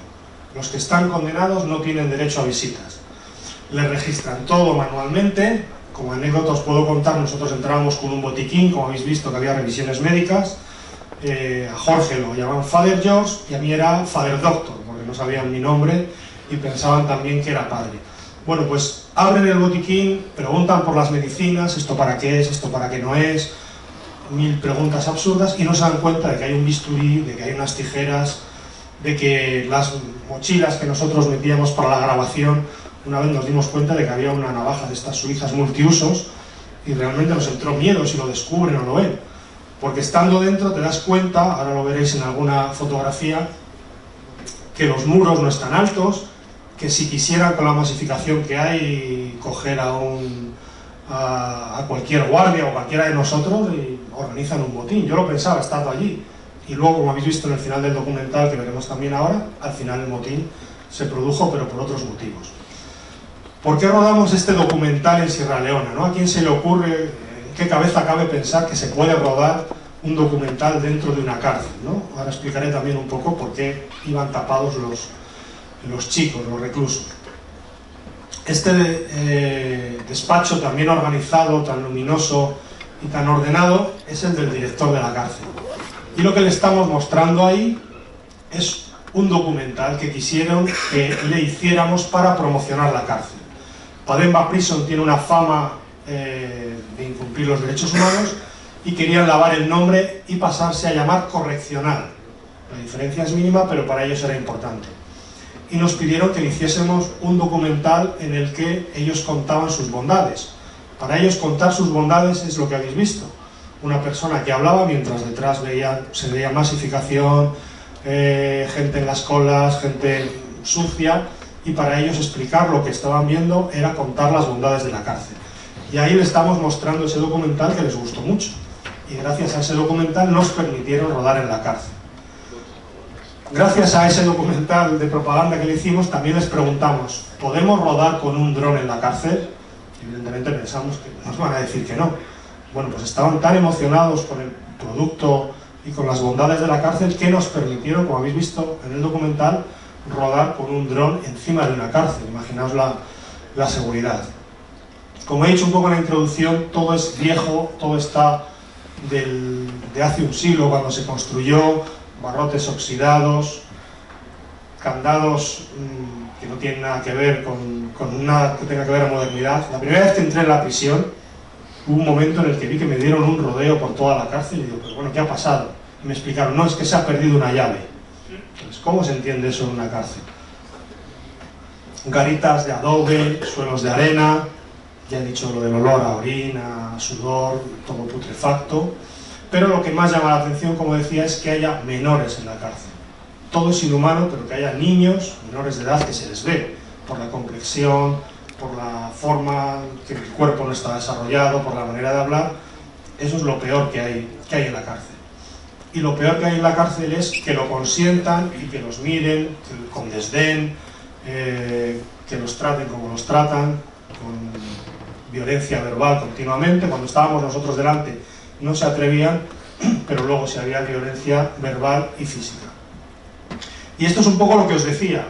Los que están condenados no tienen derecho a visitas. Les registran todo manualmente. Como anécdota os puedo contar, nosotros entrábamos con un botiquín, como habéis visto, que había revisiones médicas. A Jorge lo llamaban Father George, y a mí era Father Doctor, porque no sabían mi nombre y pensaban también que era padre. Bueno, pues abren el botiquín, preguntan por las medicinas, esto para qué es, esto para qué no es, 1000 preguntas absurdas, y no se dan cuenta de que hay un bisturí, de que hay unas tijeras, de que las mochilas que nosotros metíamos para la grabación, una vez nos dimos cuenta de que había una navaja de estas suizas multiusos, y realmente nos entró miedo si lo descubren o lo ven, porque estando dentro te das cuenta, ahora lo veréis en alguna fotografía, que los muros no están altos, que si quisieran con la masificación que hay coger a cualquier guardia o cualquiera de nosotros y organizan un botín. Yo lo pensaba estando allí, y luego, como habéis visto en el final del documental, que veremos también ahora, al final el motín se produjo, pero por otros motivos. ¿Por qué rodamos este documental en Sierra Leona, ¿no? ¿A quién se le ocurre, en qué cabeza cabe pensar que se puede rodar un documental dentro de una cárcel, ¿no? Ahora explicaré también un poco por qué iban tapados los chicos, los reclusos. Este despacho tan bien organizado, tan luminoso y tan ordenado es el del director de la cárcel. Y lo que le estamos mostrando ahí es un documental que quisieron que le hiciéramos para promocionar la cárcel. Pademba Prison tiene una fama de incumplir los derechos humanos y querían lavar el nombre y pasarse a llamar Correccional. La diferencia es mínima, pero para ellos era importante. Y nos pidieron que le hiciésemos un documental en el que ellos contaban sus bondades. Para ellos contar sus bondades es lo que habéis visto. Una persona que hablaba mientras detrás se veía masificación, gente en las colas, gente sucia, y para ellos explicar lo que estaban viendo era contar las bondades de la cárcel. Y ahí le estamos mostrando ese documental que les gustó mucho. Y gracias a ese documental nos permitieron rodar en la cárcel. Gracias a ese documental de propaganda que le hicimos, también les preguntamos, ¿podemos rodar con un dron en la cárcel? Evidentemente pensamos que nos van a decir que no. Bueno, pues estaban tan emocionados con el producto y con las bondades de la cárcel que nos permitieron, como habéis visto en el documental, rodar con un dron encima de una cárcel. Imaginaos la seguridad. Como he dicho un poco en la introducción, todo es viejo, todo está de hace un siglo cuando se construyó, barrotes oxidados, candados que no tienen nada que ver con nada que tenga que ver a modernidad. La primera vez que entré en la prisión, hubo un momento en el que vi que me dieron un rodeo por toda la cárcel y digo, pero bueno, ¿qué ha pasado? Y me explicaron, no, es que se ha perdido una llave. Entonces, ¿cómo se entiende eso en una cárcel? Garitas de adobe, suelos de arena, ya he dicho lo del olor a orina, a sudor, todo putrefacto, pero lo que más llama la atención, como decía, es que haya menores en la cárcel. Todo es inhumano, pero que haya niños, menores de edad, que se les ve por la complexión, por la forma que el cuerpo no está desarrollado, por la manera de hablar. Eso es lo peor que hay en la cárcel. Y lo peor que hay en la cárcel es que lo consientan y que los miren con desdén, que los traten como los tratan, con violencia verbal continuamente. Cuando estábamos nosotros delante no se atrevían, pero luego sí había violencia verbal y física. Y esto es un poco lo que os decía.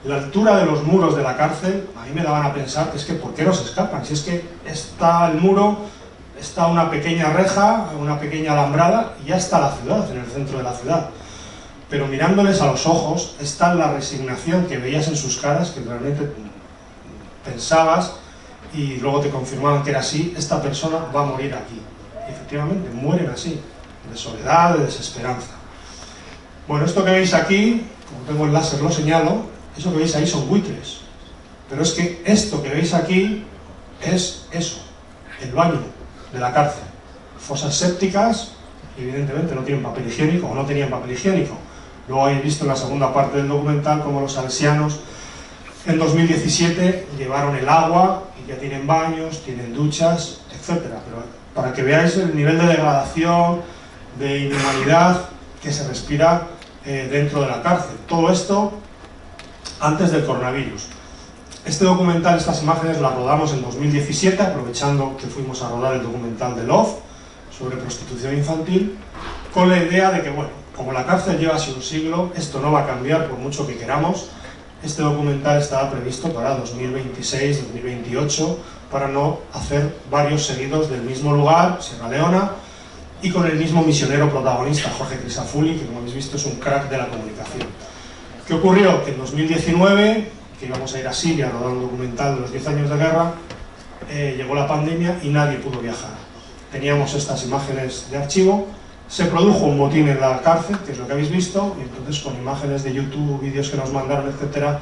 La altura de los muros de la cárcel, a mí me daban a pensar que es que ¿por qué no se escapan? Si es que está el muro, está una pequeña reja, una pequeña alambrada y ya está la ciudad, en el centro de la ciudad. Pero mirándoles a los ojos está la resignación que veías en sus caras, que realmente pensabas y luego te confirmaban que era así, esta persona va a morir aquí. Y efectivamente, mueren así, de soledad, de desesperanza. Bueno, esto que veis aquí, como tengo el láser lo señalo, eso que veis ahí son buitres. Pero es que esto que veis aquí es eso, el baño de la cárcel. Fosas sépticas, evidentemente no tienen papel higiénico o no tenían papel higiénico. Luego habéis visto en la segunda parte del documental cómo los salesianos en 2017 llevaron el agua y ya tienen baños, tienen duchas, etc. Pero para que veáis el nivel de degradación, de inhumanidad que se respira dentro de la cárcel. Todo esto antes del coronavirus. Este documental, estas imágenes las rodamos en 2017, aprovechando que fuimos a rodar el documental de Love sobre prostitución infantil, con la idea de que, bueno, como la cárcel lleva así un siglo, esto no va a cambiar por mucho que queramos. Este documental estaba previsto para 2026, 2028, para no hacer varios seguidos del mismo lugar, Sierra Leona, y con el mismo misionero protagonista, Jorge Crisafulli, que como habéis visto es un crack de la comunicación. ¿Qué ocurrió? Que en 2019, que íbamos a ir a Siria a rodar un documental de los 10 años de guerra, llegó la pandemia y nadie pudo viajar. Teníamos estas imágenes de archivo, se produjo un motín en la cárcel, que es lo que habéis visto, y entonces con imágenes de YouTube, vídeos que nos mandaron, etcétera,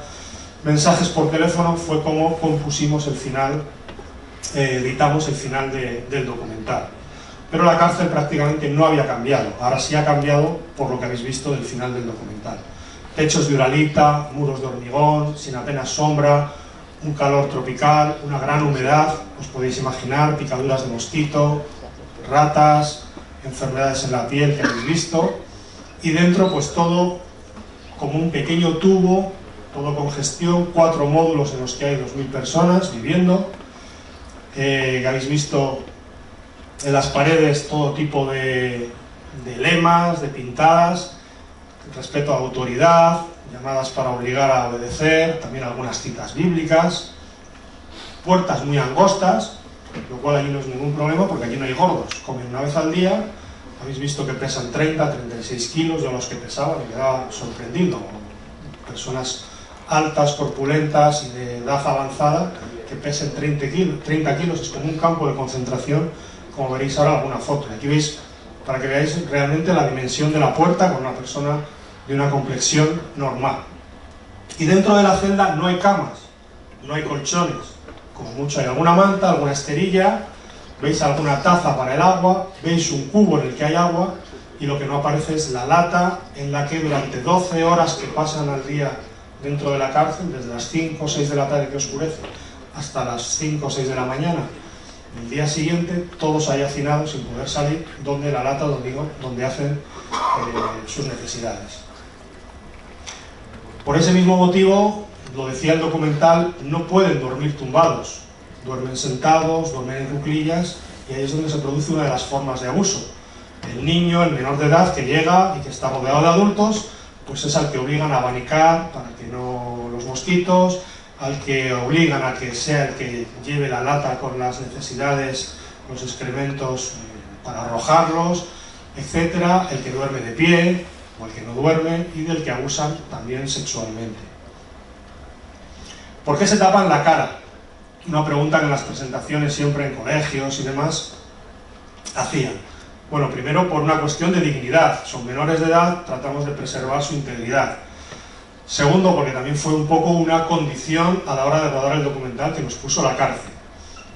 mensajes por teléfono, fue como compusimos el final, editamos el final del documental. Pero la cárcel prácticamente no había cambiado, ahora sí ha cambiado por lo que habéis visto del final del documental. techos de uralita, muros de hormigón, sin apenas sombra, un calor tropical, una gran humedad, os podéis imaginar, picaduras de mosquito, ratas, enfermedades en la piel que habéis visto, y dentro pues todo como un pequeño tubo, todo con gestión, 4 módulos en los que hay 2000 personas viviendo, que habéis visto en las paredes todo tipo de lemas, de pintadas, respeto a autoridad, llamadas para obligar a obedecer, también algunas citas bíblicas, puertas muy angostas, lo cual allí no es ningún problema porque allí no hay gordos, comen una vez al día, habéis visto que pesan 30, 36 kilos, yo los que pesaban me quedaba sorprendido, personas altas, corpulentas y de edad avanzada que pesen 30 kilos, es como un campo de concentración, como veréis ahora alguna foto. Aquí veis, para que veáis realmente la dimensión de la puerta con una persona de una complexión normal. Y dentro de la celda no hay camas, no hay colchones, como mucho hay alguna manta, alguna esterilla, veis alguna taza para el agua, veis un cubo en el que hay agua, y lo que no aparece es la lata en la que durante 12 horas que pasan al día dentro de la cárcel, desde las 5 o 6 de la tarde que oscurece hasta las 5 o 6 de la mañana, el día siguiente todos ahí hacinados sin poder salir, donde la lata, donde hacen sus necesidades. Por ese mismo motivo, lo decía el documental, no pueden dormir tumbados, duermen sentados, duermen en cuclillas, y ahí es donde se produce una de las formas de abuso. El niño, el menor de edad que llega y que está rodeado de adultos, pues es al que obligan a abanicar para que no los mosquitos, al que obligan a que sea el que lleve la lata con las necesidades, los excrementos para arrojarlos, etcétera, el que duerme de pie o el que no duerme, y del que abusan también sexualmente. ¿Por qué se tapan la cara? Una pregunta que en las presentaciones siempre en colegios y demás hacían. Bueno, primero por una cuestión de dignidad, son menores de edad, tratamos de preservar su integridad. Segundo, porque también fue un poco una condición a la hora de rodar el documental que nos puso la cárcel.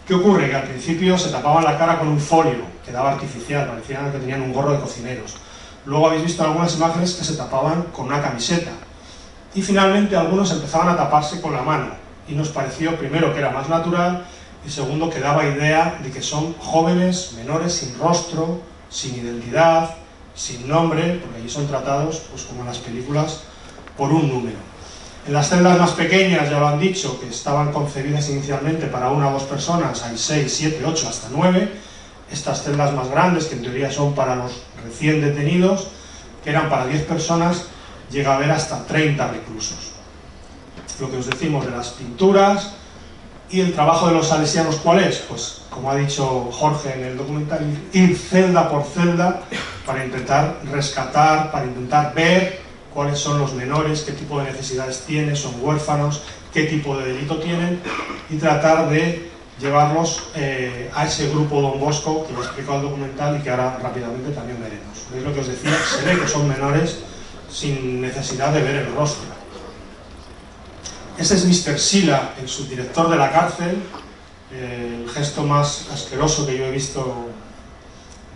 ¿Qué ocurre? Que al principio se tapaban la cara con un folio, quedaba artificial, parecía que tenían un gorro de cocineros. Luego habéis visto algunas imágenes que se tapaban con una camiseta. Y finalmente algunos empezaban a taparse con la mano. Y nos pareció, primero, que era más natural, y segundo, que daba idea de que son jóvenes, menores, sin rostro, sin identidad, sin nombre, porque allí son tratados, pues como en las películas, por un número. En las celdas más pequeñas, ya lo han dicho, que estaban concebidas inicialmente para 1 o 2 personas, hay 6, 7, 8, hasta 9. Estas celdas más grandes, que en teoría son para los recién detenidos, que eran para 10 personas, llega a haber hasta 30 reclusos. Lo que os decimos de las pinturas y el trabajo de los salesianos, ¿cuál es? Pues, como ha dicho Jorge en el documental, ir celda por celda para intentar rescatar, para intentar ver cuáles son los menores, qué tipo de necesidades tienen, son huérfanos, qué tipo de delito tienen, y tratar de llevarlos a ese grupo Don Bosco que ya he explicado el documental y que ahora rápidamente también veremos. Es lo que os decía, se ve que son menores sin necesidad de ver el rostro. Este es Mr. Sila, el subdirector de la cárcel, el gesto más asqueroso que yo he visto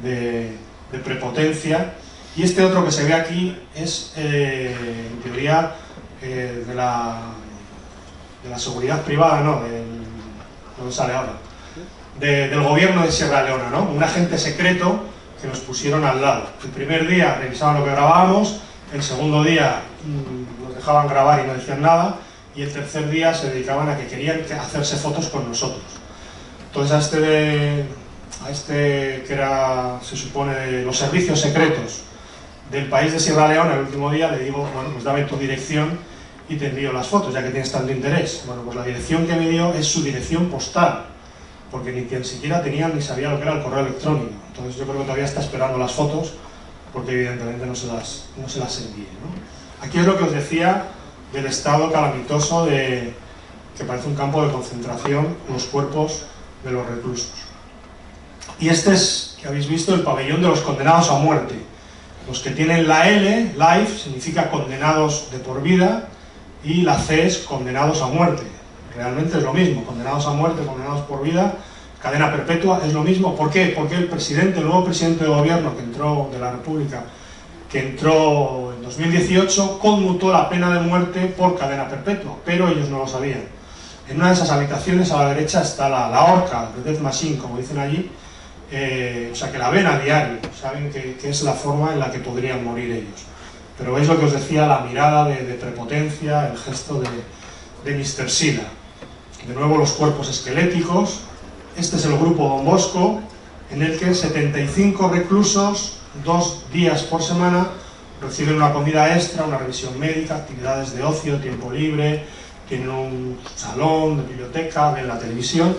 de prepotencia. Y este otro que se ve aquí es, en teoría, de la seguridad privada, no, ¿dónde sale ahora? Del gobierno de Sierra Leona, ¿no? Un agente secreto que nos pusieron al lado. El primer día revisaban lo que grabábamos, el segundo día nos dejaban grabar y no decían nada, y el tercer día se dedicaban a que querían hacerse fotos con nosotros. Entonces a este que era, se supone, de los servicios secretos del país de Sierra Leona, el último día le digo, bueno, pues dame tu dirección y te envío las fotos, ya que tienes tanto interés. Bueno, pues la dirección que me dio es su dirección postal, porque ni siquiera tenía ni sabía lo que era el correo electrónico. Entonces yo creo que todavía está esperando las fotos, porque evidentemente no se las envíe, ¿no? Aquí es lo que os decía del estado calamitoso que parece un campo de concentración, los cuerpos de los reclusos. Y este es, que habéis visto, el pabellón de los condenados a muerte. Los que tienen la L, life, significa condenados de por vida, y la C es condenados a muerte. Realmente es lo mismo, condenados a muerte, condenados por vida, cadena perpetua, es lo mismo. ¿Por qué? Porque el nuevo presidente de gobierno que entró de la República que entró en 2018, conmutó la pena de muerte por cadena perpetua, pero ellos no lo sabían. En una de esas habitaciones a la derecha está la horca, de Death Machine, como dicen allí, o sea que la ven a diario, saben que es la forma en la que podrían morir ellos. Pero veis lo que os decía, la mirada de prepotencia, el gesto de Mr. Sila. De nuevo los cuerpos esqueléticos. Este es el grupo Don Bosco, en el que 75 reclusos, 2 días por semana, reciben una comida extra, una revisión médica, actividades de ocio, tiempo libre, tienen un salón de biblioteca, ven la televisión.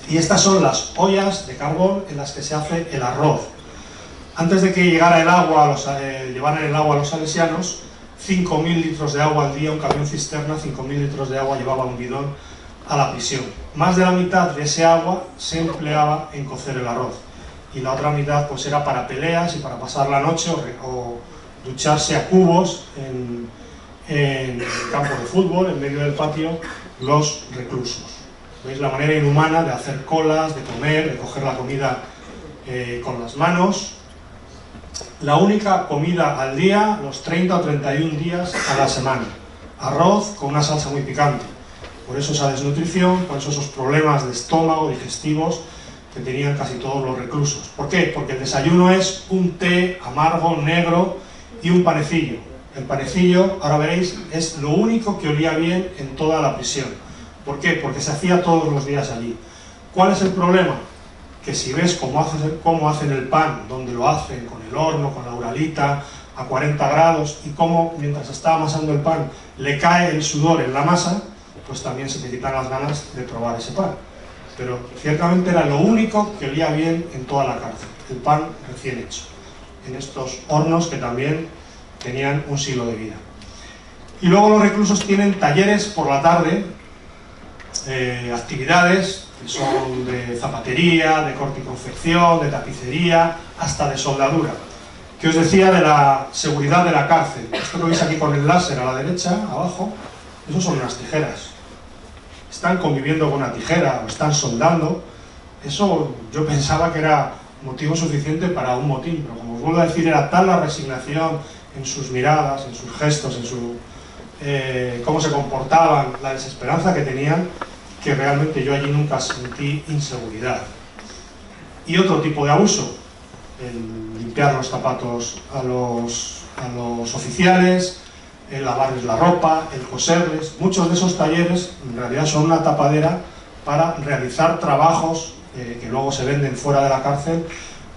Y estas son las ollas de carbón en las que se hace el arroz. Antes de que llegara el agua, llevaran el agua a los salesianos, 5.000 litros de agua al día, un camión cisterna, 5.000 litros de agua llevaba un bidón a la prisión. Más de la mitad de ese agua se empleaba en cocer el arroz. Y la otra mitad pues era para peleas y para pasar la noche o ducharse a cubos en el campo de fútbol, en medio del patio, los reclusos. ¿Veis la manera inhumana de hacer colas, de comer, de coger la comida con las manos? La única comida al día, los 30 o 31 días a la semana. Arroz con una salsa muy picante. Por eso esa desnutrición, por eso esos problemas de estómago, digestivos, que tenían casi todos los reclusos. ¿Por qué? Porque el desayuno es un té amargo, negro y un panecillo. El panecillo, ahora veréis, es lo único que olía bien en toda la prisión. ¿Por qué? Porque se hacía todos los días allí. ¿Cuál es el problema? Que si ves cómo hacen el pan, donde lo hacen, con el horno, con la uralita, a 40 grados, y cómo mientras está amasando el pan le cae el sudor en la masa, pues también se te quitan las ganas de probar ese pan. Pero ciertamente era lo único que olía bien en toda la cárcel, el pan recién hecho, en estos hornos que también tenían un siglo de vida. Y luego los reclusos tienen talleres por la tarde, actividades que son de zapatería, de corte y confección, de tapicería, hasta de soldadura. ¿Qué os decía de la seguridad de la cárcel? Esto que veis aquí con el láser a la derecha, abajo, eso son unas tijeras. Están conviviendo con una tijera o están soldando. Eso yo pensaba que era motivo suficiente para un motín, pero como os vuelvo a decir, era tal la resignación en sus miradas, en sus gestos, en cómo se comportaban, la desesperanza que tenían, que realmente yo allí nunca sentí inseguridad. Y otro tipo de abuso, el limpiar los zapatos a los oficiales, el lavarles la ropa, el coserles. Muchos de esos talleres en realidad son una tapadera para realizar trabajos que luego se venden fuera de la cárcel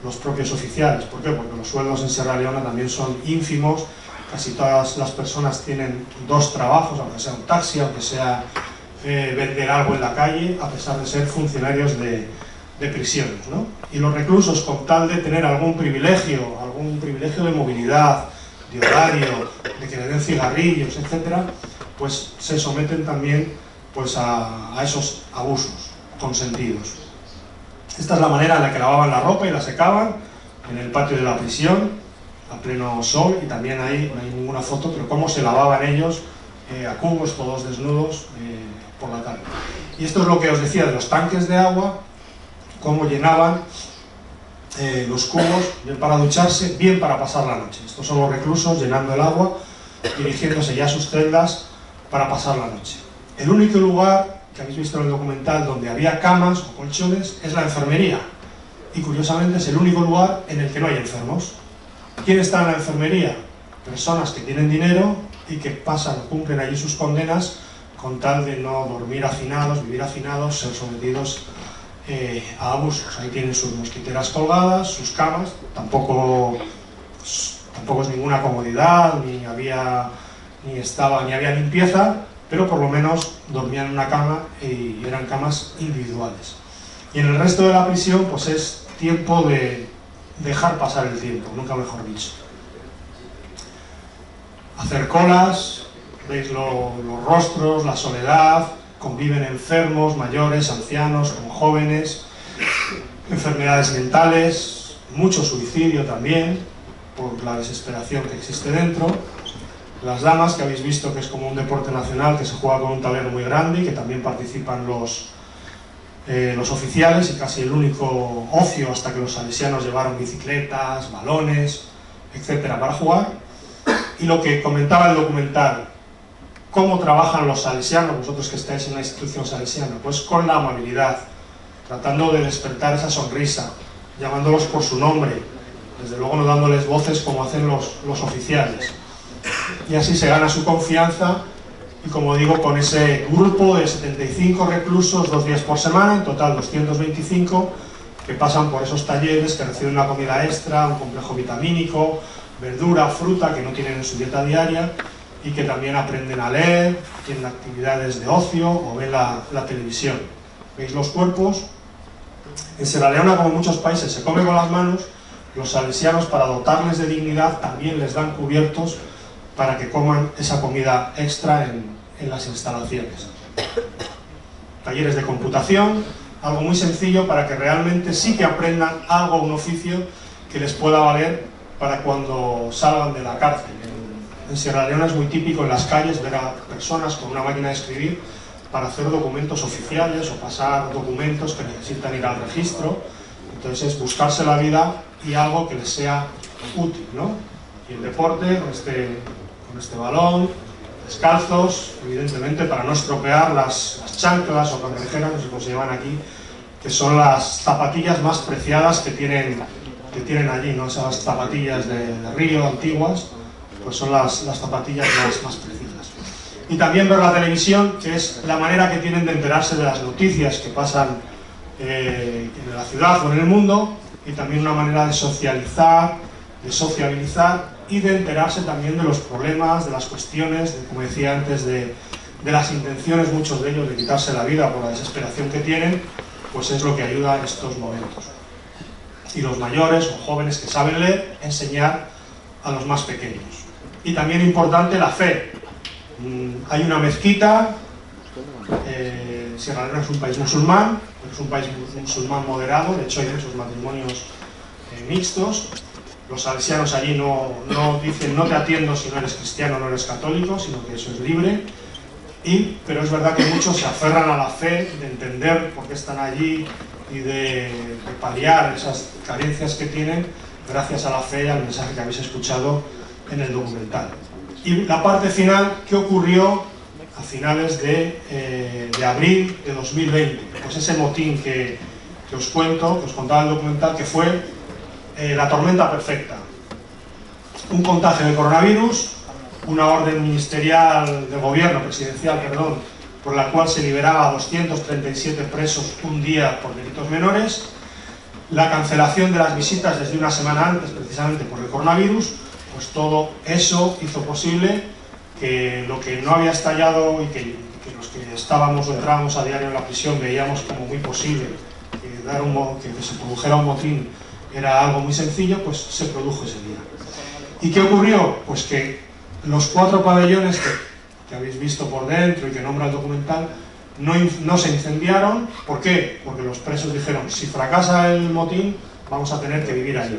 los propios oficiales. ¿Por qué? Porque los sueldos en Sierra Leona también son ínfimos, casi todas las personas tienen 2 trabajos, aunque sea un taxi, aunque sea vender algo en la calle, a pesar de ser funcionarios de prisiones, ¿no? Y los reclusos, con tal de tener algún privilegio de movilidad, de horario, de que le den cigarrillos, etcétera, pues se someten también pues, a esos abusos consentidos. Esta es la manera en la que lavaban la ropa y la secaban en el patio de la prisión, a pleno sol, y también ahí no hay ninguna foto, pero cómo se lavaban ellos a cubos, todos desnudos, por la tarde. Y esto es lo que os decía de los tanques de agua, cómo llenaban los cubos, bien para ducharse, bien para pasar la noche. Estos son los reclusos llenando el agua, dirigiéndose ya a sus celdas para pasar la noche. El único lugar que habéis visto en el documental donde había camas o colchones es la enfermería. Y curiosamente es el único lugar en el que no hay enfermos. ¿Quién está en la enfermería? Personas que tienen dinero y que pasan o cumplen allí sus condenas con tal de no dormir hacinados, vivir hacinados, ser sometidos a abusos. Ahí tienen sus mosquiteras colgadas, sus camas, tampoco es ninguna comodidad, ni había limpieza, pero por lo menos dormían en una cama y eran camas individuales. Y en el resto de la prisión pues es tiempo de dejar pasar el tiempo, nunca mejor dicho. Hacer colas, veis los rostros, la soledad, conviven enfermos, mayores, ancianos, con jóvenes, enfermedades mentales, mucho suicidio también, por la desesperación que existe dentro. Las damas, que habéis visto que es como un deporte nacional, que se juega con un tablero muy grande y que también participan los oficiales, y casi el único ocio hasta que los salesianos llevaron bicicletas, balones, etcétera, para jugar. Y lo que comentaba el documental, ¿cómo trabajan los salesianos, vosotros que estáis en una institución salesiana? Pues con la amabilidad, tratando de despertar esa sonrisa, llamándolos por su nombre, desde luego no dándoles voces como hacen los oficiales. Y así se gana su confianza y, como digo, con ese grupo de 75 reclusos 2 días por semana, en total 225, que pasan por esos talleres, que reciben una comida extra, un complejo vitamínico, verdura, fruta que no tienen en su dieta diaria, y que también aprenden a leer, tienen actividades de ocio o ven la televisión. ¿Veis los cuerpos? En Sierra Leona, como en muchos países, se come con las manos. Los salesianos, para dotarles de dignidad, también les dan cubiertos para que coman esa comida extra en las instalaciones. Talleres de computación, algo muy sencillo para que realmente sí que aprendan algo, un oficio que les pueda valer para cuando salgan de la cárcel. En Sierra Leona es muy típico en las calles ver a personas con una máquina de escribir para hacer documentos oficiales o pasar documentos que necesitan ir al registro. Entonces es buscarse la vida y algo que les sea útil, ¿no? Y el deporte, con este balón, descalzos, evidentemente para no estropear las chanclas o cangrejeras, no sé cómo se llaman aquí, que son las zapatillas más preciadas que tienen allí, ¿no? Esas zapatillas de río antiguas, pues son las zapatillas más preciadas. Y también ver la televisión, que es la manera que tienen de enterarse de las noticias que pasan en la ciudad o en el mundo, y también una manera de socializar, de sociabilizar y de enterarse también de los problemas, de las cuestiones, como decía antes, de las intenciones, muchos de ellos, de quitarse la vida por la desesperación que tienen, pues es lo que ayuda en estos momentos. Y los mayores o jóvenes que saben leer, enseñar a los más pequeños. Y también importante la fe. Hay una mezquita, Sierra Leona es un país musulmán, es un país musulmán moderado, de hecho hay muchos matrimonios mixtos. Los salesianos allí no dicen no te atiendo si no eres cristiano o no eres católico, sino que eso es libre. Pero es verdad que muchos se aferran a la fe, de entender por qué están allí y de paliar esas carencias que tienen gracias a la fe y al mensaje que habéis escuchado en el documental. Y la parte final, ¿qué ocurrió a finales de abril de 2020? Pues ese motín que os cuento, que os contaba el documental, que fue la tormenta perfecta. Un contagio de coronavirus, una orden ministerial del gobierno, presidencial, perdón, por la cual se liberaba a 237 presos un día por delitos menores, la cancelación de las visitas desde una semana antes, precisamente por el coronavirus. Pues todo eso hizo posible que lo que no había estallado y que los que estábamos o entrábamos a diario en la prisión veíamos como muy posible, que se produjera un motín era algo muy sencillo, pues se produjo ese día. ¿Y qué ocurrió? Pues que los 4 pabellones que habéis visto por dentro y que nombra el documental no se incendiaron. ¿Por qué? Porque los presos dijeron, si fracasa el motín, vamos a tener que vivir allí.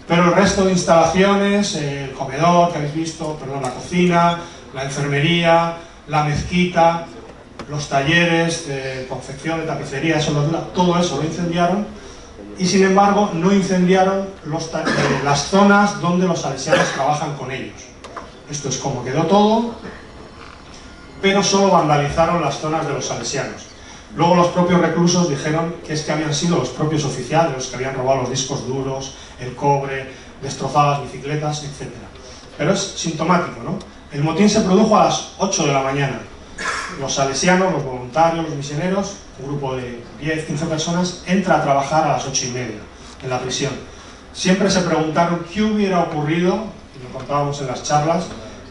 Pero el resto de instalaciones, el comedor que habéis visto, perdón, la cocina, la enfermería, la mezquita, los talleres de confección, de tapicería, de soldadura, todo eso lo incendiaron. Y sin embargo no incendiaron las zonas donde los salesianos trabajan con ellos. Esto es como quedó todo, pero solo vandalizaron las zonas de los salesianos. Luego los propios reclusos dijeron que es que habían sido los propios oficiales los que habían robado los discos duros, el cobre, destrozado las bicicletas, etc. Pero es sintomático, ¿no? El motín se produjo a las 8 de la mañana. Los salesianos, los voluntarios, los misioneros, un grupo de 10-15 personas, entra a trabajar a las 8:30 en la prisión. Siempre se preguntaron qué hubiera ocurrido, y lo contábamos en las charlas,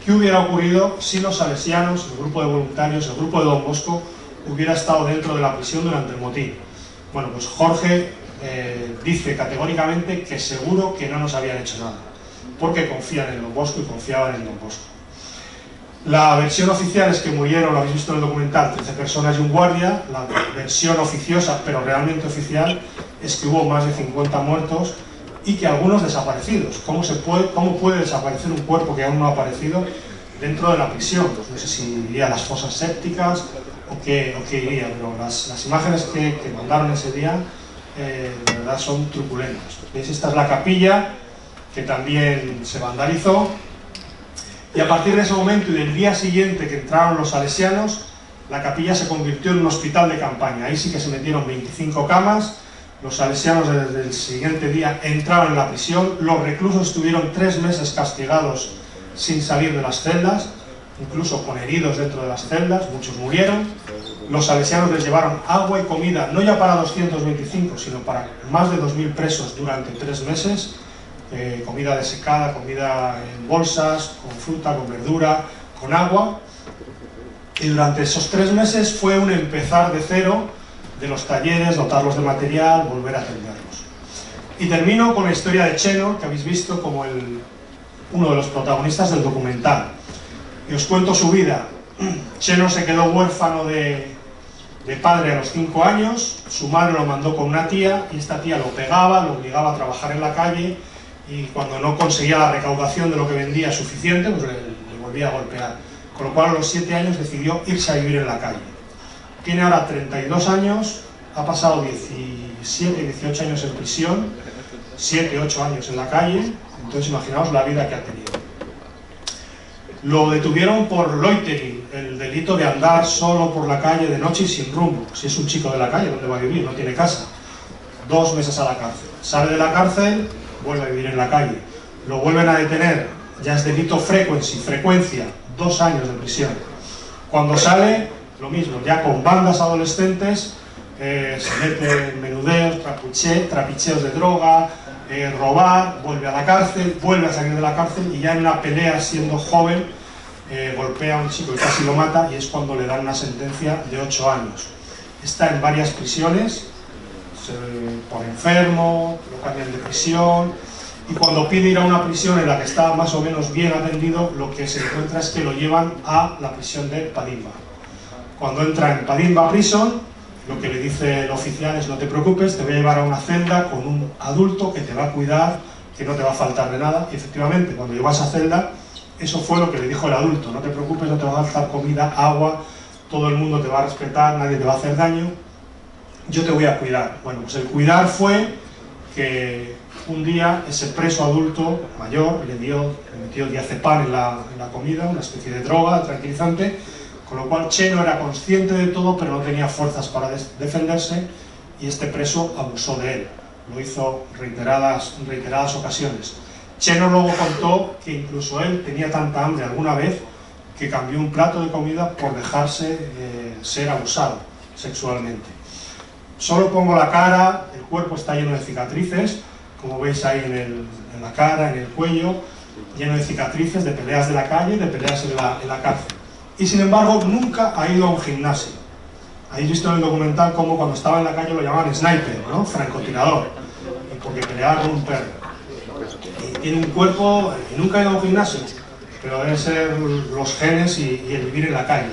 qué hubiera ocurrido si los salesianos, el grupo de voluntarios, el grupo de Don Bosco, hubiera estado dentro de la prisión durante el motín. Bueno, pues Jorge dice categóricamente que seguro que no nos habían hecho nada, porque confían en Don Bosco y confiaban en Don Bosco. La versión oficial es que murieron, lo habéis visto en el documental, 13 personas y un guardia. La versión oficiosa, pero realmente oficial, es que hubo más de 50 muertos y que algunos desaparecidos. ¿Cómo puede desaparecer un cuerpo que aún no ha aparecido dentro de la prisión? Pues no sé si iría a las fosas sépticas o qué iría, pero las imágenes que mandaron ese día de verdad son truculentas. ¿Veis? Esta es la capilla que también se vandalizó. Y a partir de ese momento y del día siguiente que entraron los salesianos, la capilla se convirtió en un hospital de campaña. Ahí sí que se metieron 25 camas, los salesianos desde el siguiente día entraron en la prisión, los reclusos estuvieron 3 meses castigados sin salir de las celdas, incluso con heridos dentro de las celdas, muchos murieron. Los salesianos les llevaron agua y comida, no ya para 225, sino para más de 2000 presos durante 3 meses, comida desecada, comida en bolsas, con fruta, con verdura, con agua. Y durante esos 3 meses fue un empezar de cero de los talleres, dotarlos de material, volver a atenderlos. Y termino con la historia de Cheno, que habéis visto como uno de los protagonistas del documental. Y os cuento su vida. Cheno se quedó huérfano de padre a los 5 años, su madre lo mandó con una tía, y esta tía lo pegaba, lo obligaba a trabajar en la calle, y cuando no conseguía la recaudación de lo que vendía suficiente, pues le volvía a golpear. Con lo cual a los 7 años decidió irse a vivir en la calle. Tiene ahora 32 años, ha pasado 17, 18 años en prisión, 7, 8 años en la calle, entonces imaginaos la vida que ha tenido. Lo detuvieron por loitering, el delito de andar solo por la calle de noche y sin rumbo. Si es un chico de la calle, ¿dónde va a vivir? No tiene casa. 2 meses a la cárcel. Sale de la cárcel, vuelve a vivir en la calle. Lo vuelven a detener, ya es delito frecuencia, 2 años de prisión. Cuando sale, lo mismo, ya con bandas adolescentes, se mete en menudeos, trapicheos de droga, robar, vuelve a la cárcel, vuelve a salir de la cárcel y ya en una pelea, siendo joven, golpea a un chico y casi lo mata, y es cuando le dan una sentencia de 8 años. Está en varias prisiones, por enfermo, lo cambian de prisión, y cuando pide ir a una prisión en la que está más o menos bien atendido, lo que se encuentra es que lo llevan a la prisión de Padimba. Cuando entra en Padimba Prison, lo que le dice el oficial es: no te preocupes, te voy a llevar a una celda con un adulto que te va a cuidar, que no te va a faltar de nada. Y efectivamente, cuando llegó a esa celda, eso fue lo que le dijo el adulto: no te preocupes, no te va a faltar comida, agua, todo el mundo te va a respetar, nadie te va a hacer daño, yo te voy a cuidar. Bueno, pues el cuidar fue que un día ese preso adulto mayor le metió diazepam en la comida, una especie de droga tranquilizante, con lo cual Cheno era consciente de todo, pero no tenía fuerzas para defenderse, y este preso abusó de él. Lo hizo reiteradas ocasiones. Cheno luego contó que incluso él tenía tanta hambre alguna vez que cambió un plato de comida por dejarse ser abusado sexualmente. Solo pongo la cara, el cuerpo está lleno de cicatrices, como veis ahí en la cara, en el cuello, lleno de cicatrices, de peleas de la calle, de peleas en la cárcel. Y sin embargo, nunca ha ido a un gimnasio. Habéis visto en el documental cómo cuando estaba en la calle lo llamaban sniper, ¿no? Francotirador, porque peleaba con un perro. Y tiene un cuerpo, y nunca ha ido a un gimnasio, pero deben ser los genes y el vivir en la calle.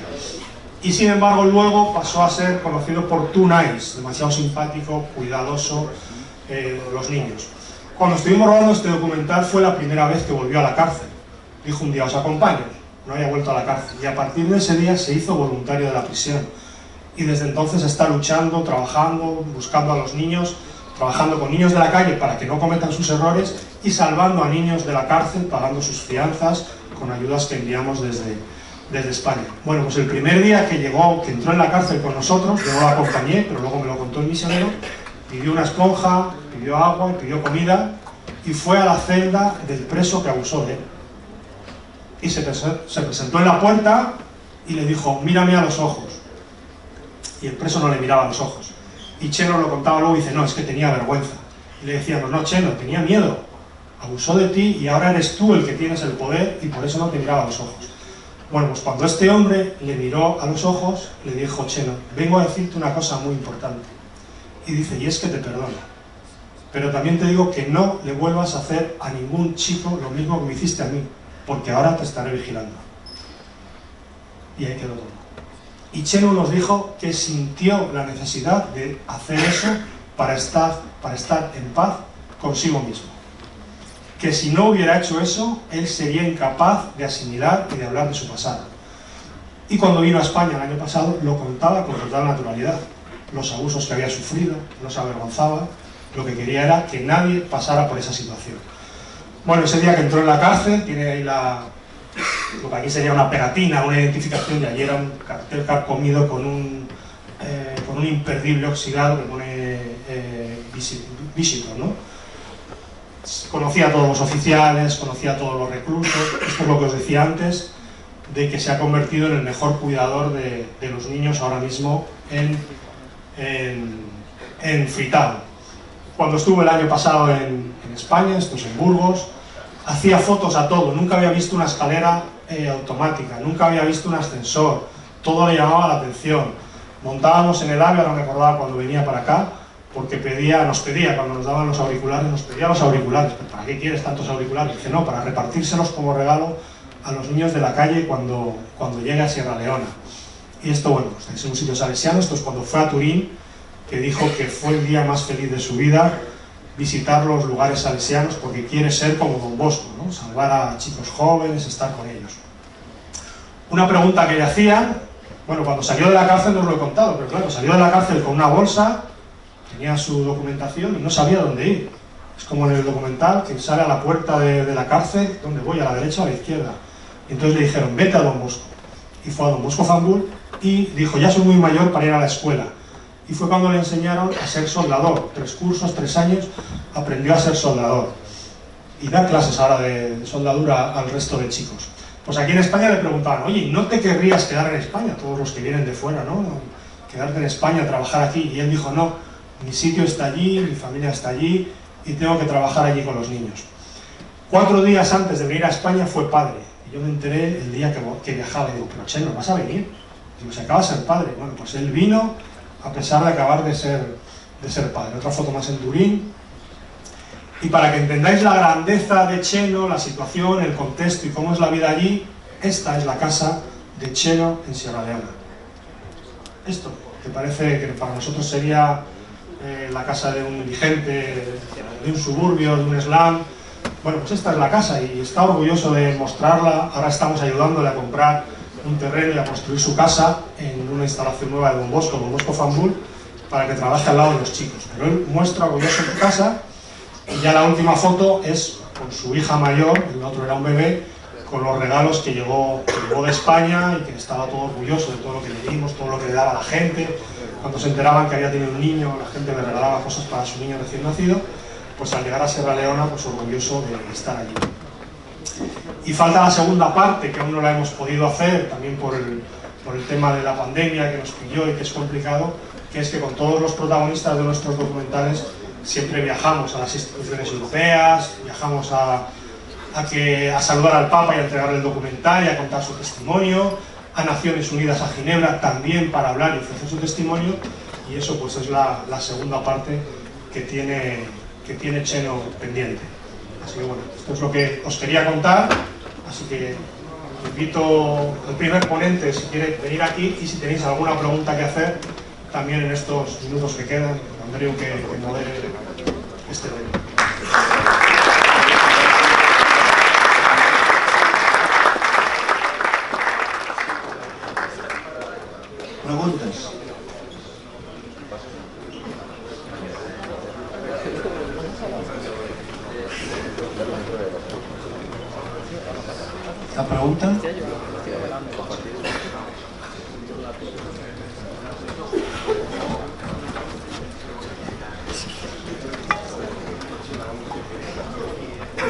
Y sin embargo luego pasó a ser conocido por Too Nice, demasiado simpático, cuidadoso, los niños. Cuando estuvimos rodando este documental fue la primera vez que volvió a la cárcel. Dijo un día: os acompaño. No había vuelto a la cárcel, y a partir de ese día se hizo voluntario de la prisión, y desde entonces está luchando, trabajando, buscando a los niños, trabajando con niños de la calle para que no cometan sus errores, y salvando a niños de la cárcel, pagando sus fianzas con ayudas que enviamos desde España. Bueno, pues el primer día que entró en la cárcel con nosotros, yo no lo acompañé, pero luego me lo contó el misionero, pidió una esponja, pidió agua, pidió comida, y fue a la celda del preso que abusó de él. Y se presentó en la puerta y le dijo: mírame a los ojos. Y el preso no le miraba a los ojos. Y Cheno lo contaba luego y dice: no, es que tenía vergüenza. Y le decíamos: no, Cheno, tenía miedo. Abusó de ti y ahora eres tú el que tienes el poder, y por eso no te miraba a los ojos. Bueno, pues cuando este hombre le miró a los ojos, le dijo Cheno: vengo a decirte una cosa muy importante. Y dice: y es que te perdono. Pero también te digo que no le vuelvas a hacer a ningún chico lo mismo que me hiciste a mí, porque ahora te estaré vigilando. Y ahí quedó todo. Y Cheno nos dijo que sintió la necesidad de hacer eso para estar en paz consigo mismo. Que si no hubiera hecho eso, él sería incapaz de asimilar y de hablar de su pasado. Y cuando vino a España el año pasado, lo contaba con total naturalidad. Los abusos que había sufrido, no se avergonzaba, lo que quería era que nadie pasara por esa situación. Bueno, ese día que entró en la cárcel, tiene ahí lo que aquí sería una pegatina, una identificación, y allí era un cartel carcomido con un imperdible oxidado que pone Visitor, ¿no? Conocía a todos los oficiales, conocía a todos los reclusos. Esto es lo que os decía antes, de que se ha convertido en el mejor cuidador de los niños ahora mismo en Freetown. Cuando estuve el año pasado en España, esto es en Burgos, hacía fotos a todo, nunca había visto una escalera automática, nunca había visto un ascensor, todo le llamaba la atención. Montábamos en el AVE, ahora me acordaba cuando venía para acá, porque nos pedía, cuando nos daban los auriculares, nos pedía los auriculares. ¿Para qué quieres tantos auriculares? Dice, no, para repartírselos como regalo a los niños de la calle cuando llegue a Sierra Leona. Y esto, bueno, pues es un sitio salesiano. Esto es cuando fue a Turín, que dijo que fue el día más feliz de su vida, visitar los lugares salesianos, porque quiere ser como Don Bosco, ¿no? Salvar a chicos jóvenes, estar con ellos. Una pregunta que le hacían, bueno, cuando salió de la cárcel no os lo he contado, pero claro, salió de la cárcel con una bolsa, tenía su documentación y no sabía dónde ir. Es como en el documental, que sale a la puerta de la cárcel, ¿dónde voy? ¿A la derecha o a la izquierda? Y entonces le dijeron, vete a Don Bosco. Y fue a Don Bosco Fambul y dijo, ya soy muy mayor para ir a la escuela. Y fue cuando le enseñaron a ser soldador. 3 cursos, 3 años, aprendió a ser soldador. Y da clases ahora de soldadura al resto de chicos. Pues aquí en España le preguntaban, oye, ¿no te querrías quedar en España? Todos los que vienen de fuera, ¿no? Quedarte en España, trabajar aquí. Y él dijo, no, mi sitio está allí, mi familia está allí y tengo que trabajar allí con los niños. 4 días antes de venir a España fue padre. Y yo me enteré el día que viajaba y digo, pero Che, ¿no vas a venir? Digo, se acaba de ser padre. Bueno, pues él vino a pesar de acabar de ser padre. Otra foto más en Turín. Y para que entendáis la grandeza de Cheno, la situación, el contexto y cómo es la vida allí, esta es la casa de Cheno en Sierra Leona. Esto, que parece que para nosotros sería la casa de un indigente, de un suburbio, de un slum. Bueno, pues esta es la casa y está orgulloso de mostrarla. Ahora estamos ayudándole a comprar un terreno y a construir su casa en una instalación nueva de Don Bosco Fambul, para que trabaje al lado de los chicos. Pero él muestra orgulloso su casa. Y ya la última foto es con su hija mayor, el otro era un bebé, con los regalos que llegó de España y que estaba todo orgulloso de todo lo que le dimos, todo lo que le daba a la gente. Cuando se enteraban que había tenido un niño, la gente le regalaba cosas para su niño recién nacido, pues al llegar a Sierra Leona, pues orgulloso de estar allí. Y falta la segunda parte, que aún no la hemos podido hacer, también por el tema de la pandemia que nos pilló y que es complicado, que es que con todos los protagonistas de nuestros documentales siempre viajamos a las instituciones europeas, viajamos a saludar al Papa y a entregarle el documental y a contar su testimonio, a Naciones Unidas, a Ginebra, también para hablar y ofrecer su testimonio, y eso pues es la segunda parte que tiene Cheno pendiente. Así que bueno, esto es lo que os quería contar, así que invito al primer ponente si quiere venir aquí y si tenéis alguna pregunta que hacer, también en estos minutos que quedan, Andreu que modere este evento. Preguntes? Cap pregunta?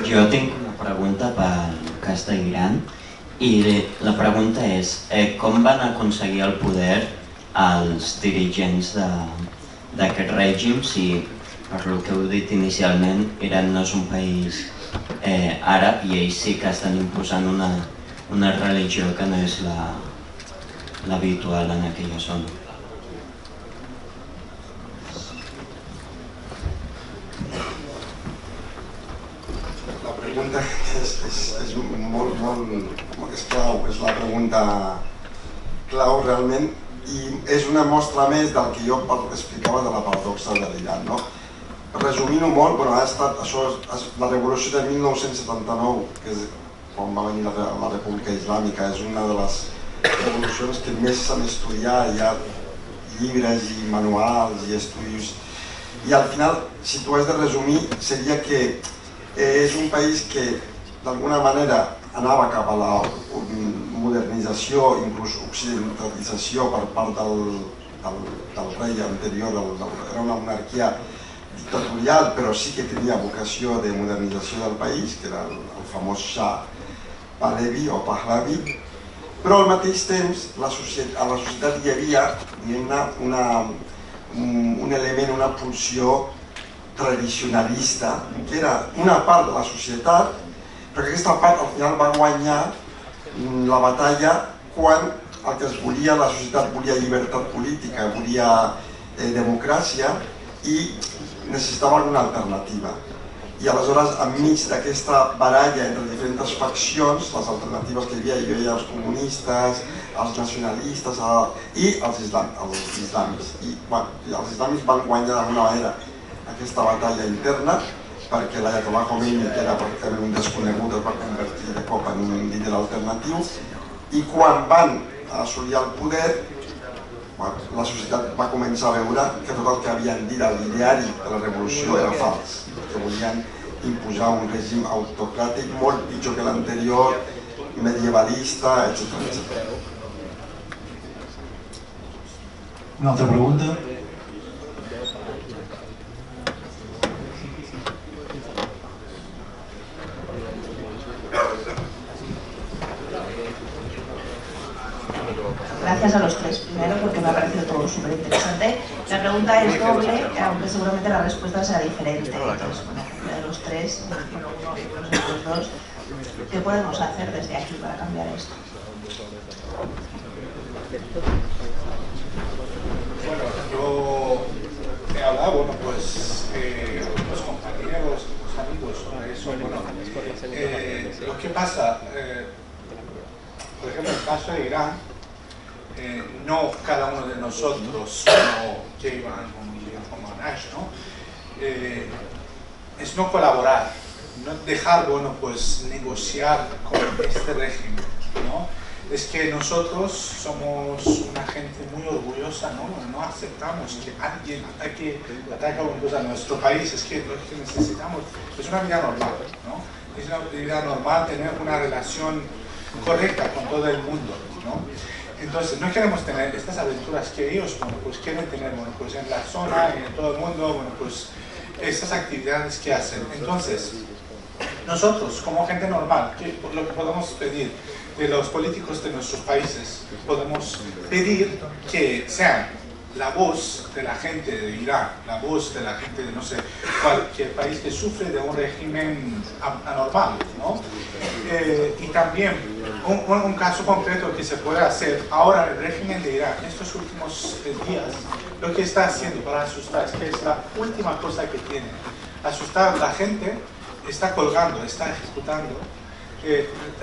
Jo tinc una pregunta pel cas d'Iran i la pregunta és com van aconseguir el poder els dirigents d'aquest règim si, per lo que heu dit inicialment, Iran no és un país àrab i ells sí que estan imposant una religió que no és l'habitual en aquella zona. La pregunta és clau, és la pregunta clau realment i és una mostra més del que jo explicava de la paradoxa de l'Iran. Resumint-ho molt, la revolució de 1979, que és quan va venir la República Islàmica, és una de les revolucions que més s'han estudiat, hi ha llibres i manuals i estudis, i al final, si tu has de resumir, seria que és un país que d'alguna manera anava cap a la modernització, inclús occidentalització per part del rei anterior, era una monarquia dictatorial, però sí que tenia vocació de modernització del país, que era el famós Shah Pahlavi o Pahlavi, però al mateix temps a la societat hi havia, diguem-ne, un element, una pulsió tradicionalista, que era una part de la societat, perquè aquesta part al final va guanyar la batalla quan el que es volia, la societat volia llibertat política, volia democràcia i necessitava alguna alternativa. I aleshores, enmig d'aquesta baralla entre diferents faccions, les alternatives que hi havia els comunistes, els nacionalistes i els islàmics. I els islàmics van guanyar d'alguna manera aquesta batalla interna perquè l'Ayatollah Khomeini, que era pràcticament un desconegut, es va convertir de cop en un líder alternatiu, i quan van assolir el poder, la societat va començar a veure que tot el que havien dit al diari de la revolució era fals, que volien imposar un règim autocràtic molt pitjor que l'anterior, medievalista, etc. Una altra pregunta? Gracias a los tres, primero porque me ha parecido todo súper interesante. La pregunta es doble, aunque seguramente la respuesta será diferente. Entonces, bueno, de los tres, uno y los dos, ¿qué podemos hacer desde aquí para cambiar esto? Bueno, yo he hablado, pues, los compañeros, los amigos sobre eso. Bueno, lo que pasa, por ejemplo, en el caso de Irán, no cada uno de nosotros, como Jayvan, como Anash, ¿no? Es no colaborar, no dejar, bueno, pues negociar con este régimen, ¿no? Es que nosotros somos una gente muy orgullosa, ¿no? No aceptamos que alguien ataque a nuestro país, es que lo que necesitamos es una vida normal, ¿no? Es una vida normal tener una relación correcta con todo el mundo, ¿no? Entonces, no queremos tener estas aventuras que ellos, bueno, pues quieren tener, bueno, pues en la zona y en todo el mundo, bueno, pues estas actividades que hacen. Entonces, nosotros, como gente normal, lo que podemos pedir de los políticos de nuestros países, podemos pedir que sean la voz de la gente de Irán, la voz de la gente de no sé cualquier país que sufre de un régimen anormal, ¿no? Y también un caso concreto que se puede hacer ahora el régimen de Irán estos últimos días, lo que está haciendo para asustar, es que es la última cosa que tiene, asustar a la gente, está colgando, está ejecutando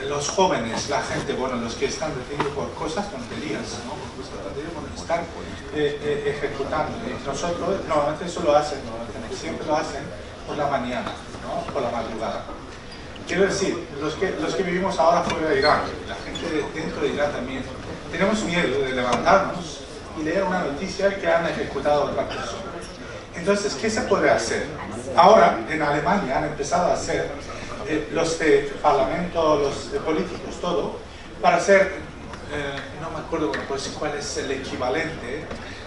los jóvenes, la gente, bueno, los que están detenidos por cosas tonterías, ¿no? Están ejecutando. Y nosotros, normalmente eso lo hacen, siempre lo hacen por la mañana, ¿no? Por la madrugada. Quiero decir, los que vivimos ahora fuera de Irán, la gente dentro de Irán también, tenemos miedo de levantarnos y leer una noticia que han ejecutado a otra persona. Entonces, ¿qué se puede hacer? Ahora, en Alemania han empezado a hacer los de parlamento, los de políticos, todo, para hacer, no me acuerdo, bueno, pues cuál es el equivalente,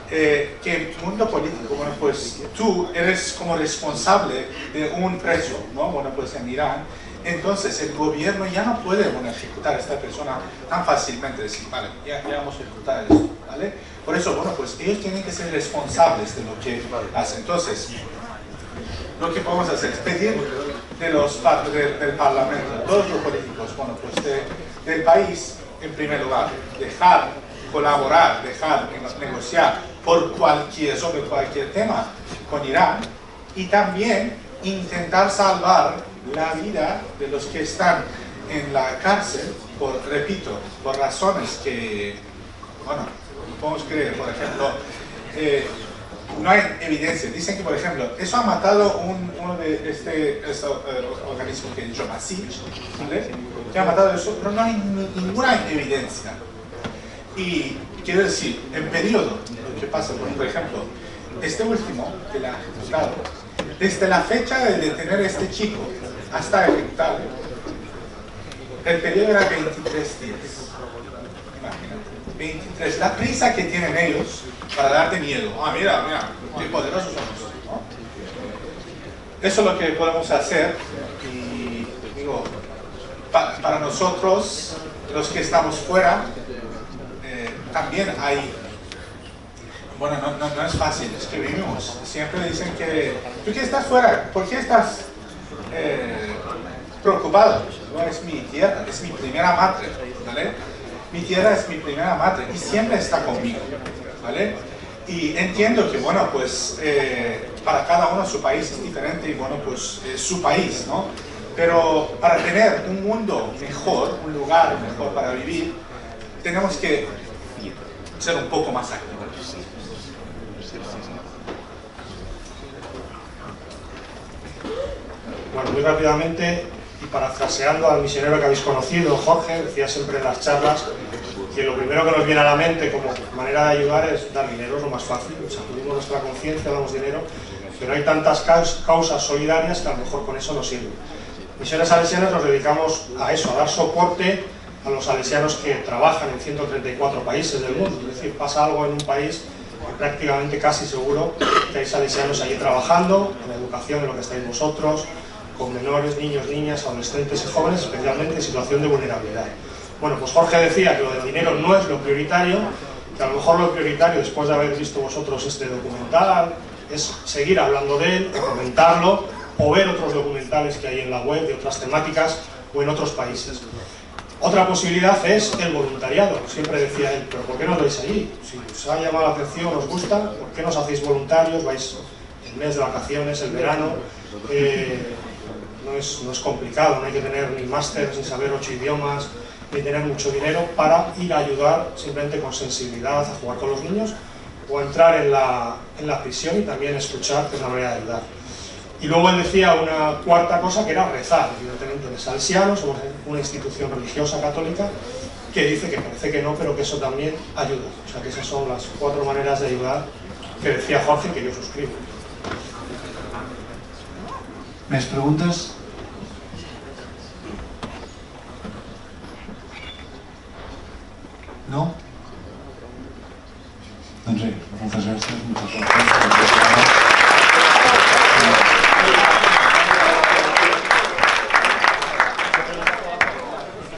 que en el mundo político, bueno, pues tú eres como responsable de un preso, ¿no? Bueno, pues en Irán, entonces el gobierno ya no puede, bueno, ejecutar a esta persona tan fácilmente, decir, vale, ya vamos a ejecutar esto, ¿vale? Por eso, bueno, pues ellos tienen que ser responsables de lo que hacen. Entonces, lo que podemos hacer es pedir de del parlamento, de todos los políticos, bueno, pues del país, en primer lugar, dejar colaborar, dejar negociar sobre cualquier tema con Irán, y también intentar salvar la vida de los que están en la cárcel, repito, por razones que, bueno, no podemos creer. Por ejemplo, no hay evidencia. Dicen que, por ejemplo, eso ha matado uno de este organismo que es Basij, ¿vale? Que ha matado eso, pero no hay ninguna evidencia. Y quiero decir, en periodo, lo que pasa, por ejemplo, este último que la ha ejecutado, desde la fecha de detener a este chico hasta ejecutarlo, el periodo era 23 días. Imagínate, 23. La prisa que tienen ellos para darte miedo. Mira, qué poderosos somos, ¿no? Eso es lo que podemos hacer. Y digo, para nosotros, los que estamos fuera, también hay... Bueno, no es fácil, es que vivimos. Siempre dicen que tú que estás fuera, ¿por qué estás preocupado? No, es mi tierra, es mi primera madre, ¿vale? Mi tierra es mi primera madre y siempre está conmigo, ¿vale? Y entiendo que, bueno, pues para cada uno su país es diferente y, bueno, pues es su país, ¿no? Pero para tener un mundo mejor, un lugar mejor para vivir, tenemos que ser un poco más activos. Bueno, muy rápidamente, y parafraseando al misionero que habéis conocido, Jorge, decía siempre en las charlas que lo primero que nos viene a la mente como manera de ayudar es dar dinero, es lo más fácil. Sacudimos nuestra conciencia, damos dinero, pero hay tantas causas solidarias que a lo mejor con eso no sirve. Misiones Salesianas nos dedicamos a eso, a dar soporte a los salesianos que trabajan en 134 países del mundo. Es decir, pasa algo en un país y prácticamente casi seguro que hay salesianos allí trabajando, en la educación, en lo que estáis vosotros, con menores, niños, niñas, adolescentes y jóvenes, especialmente en situación de vulnerabilidad. Bueno, pues Jorge decía que lo del dinero no es lo prioritario, que a lo mejor lo prioritario, después de haber visto vosotros este documental, es seguir hablando de él, o comentarlo, o ver otros documentales que hay en la web de otras temáticas o en otros países. Otra posibilidad es el voluntariado. Siempre decía él, pero ¿por qué no lo vais allí? Si os ha llamado la atención, os gusta, ¿por qué no os hacéis voluntarios? Vais el mes de vacaciones, el verano. No es complicado, no hay que tener ni másteres, ni saber 8 idiomas, ni tener mucho dinero para ir a ayudar simplemente con sensibilidad a jugar con los niños o entrar en la prisión y también escuchar, que es la manera de ayudar. Y luego él decía una cuarta cosa que era rezar. Evidentemente, en Salesianos somos una institución religiosa católica que dice que parece que no, pero que eso también ayuda. O sea que esas son las 4 maneras de ayudar que decía Jorge, que yo suscribo. ¿Més preguntes? No? Doncs res, moltes gràcies.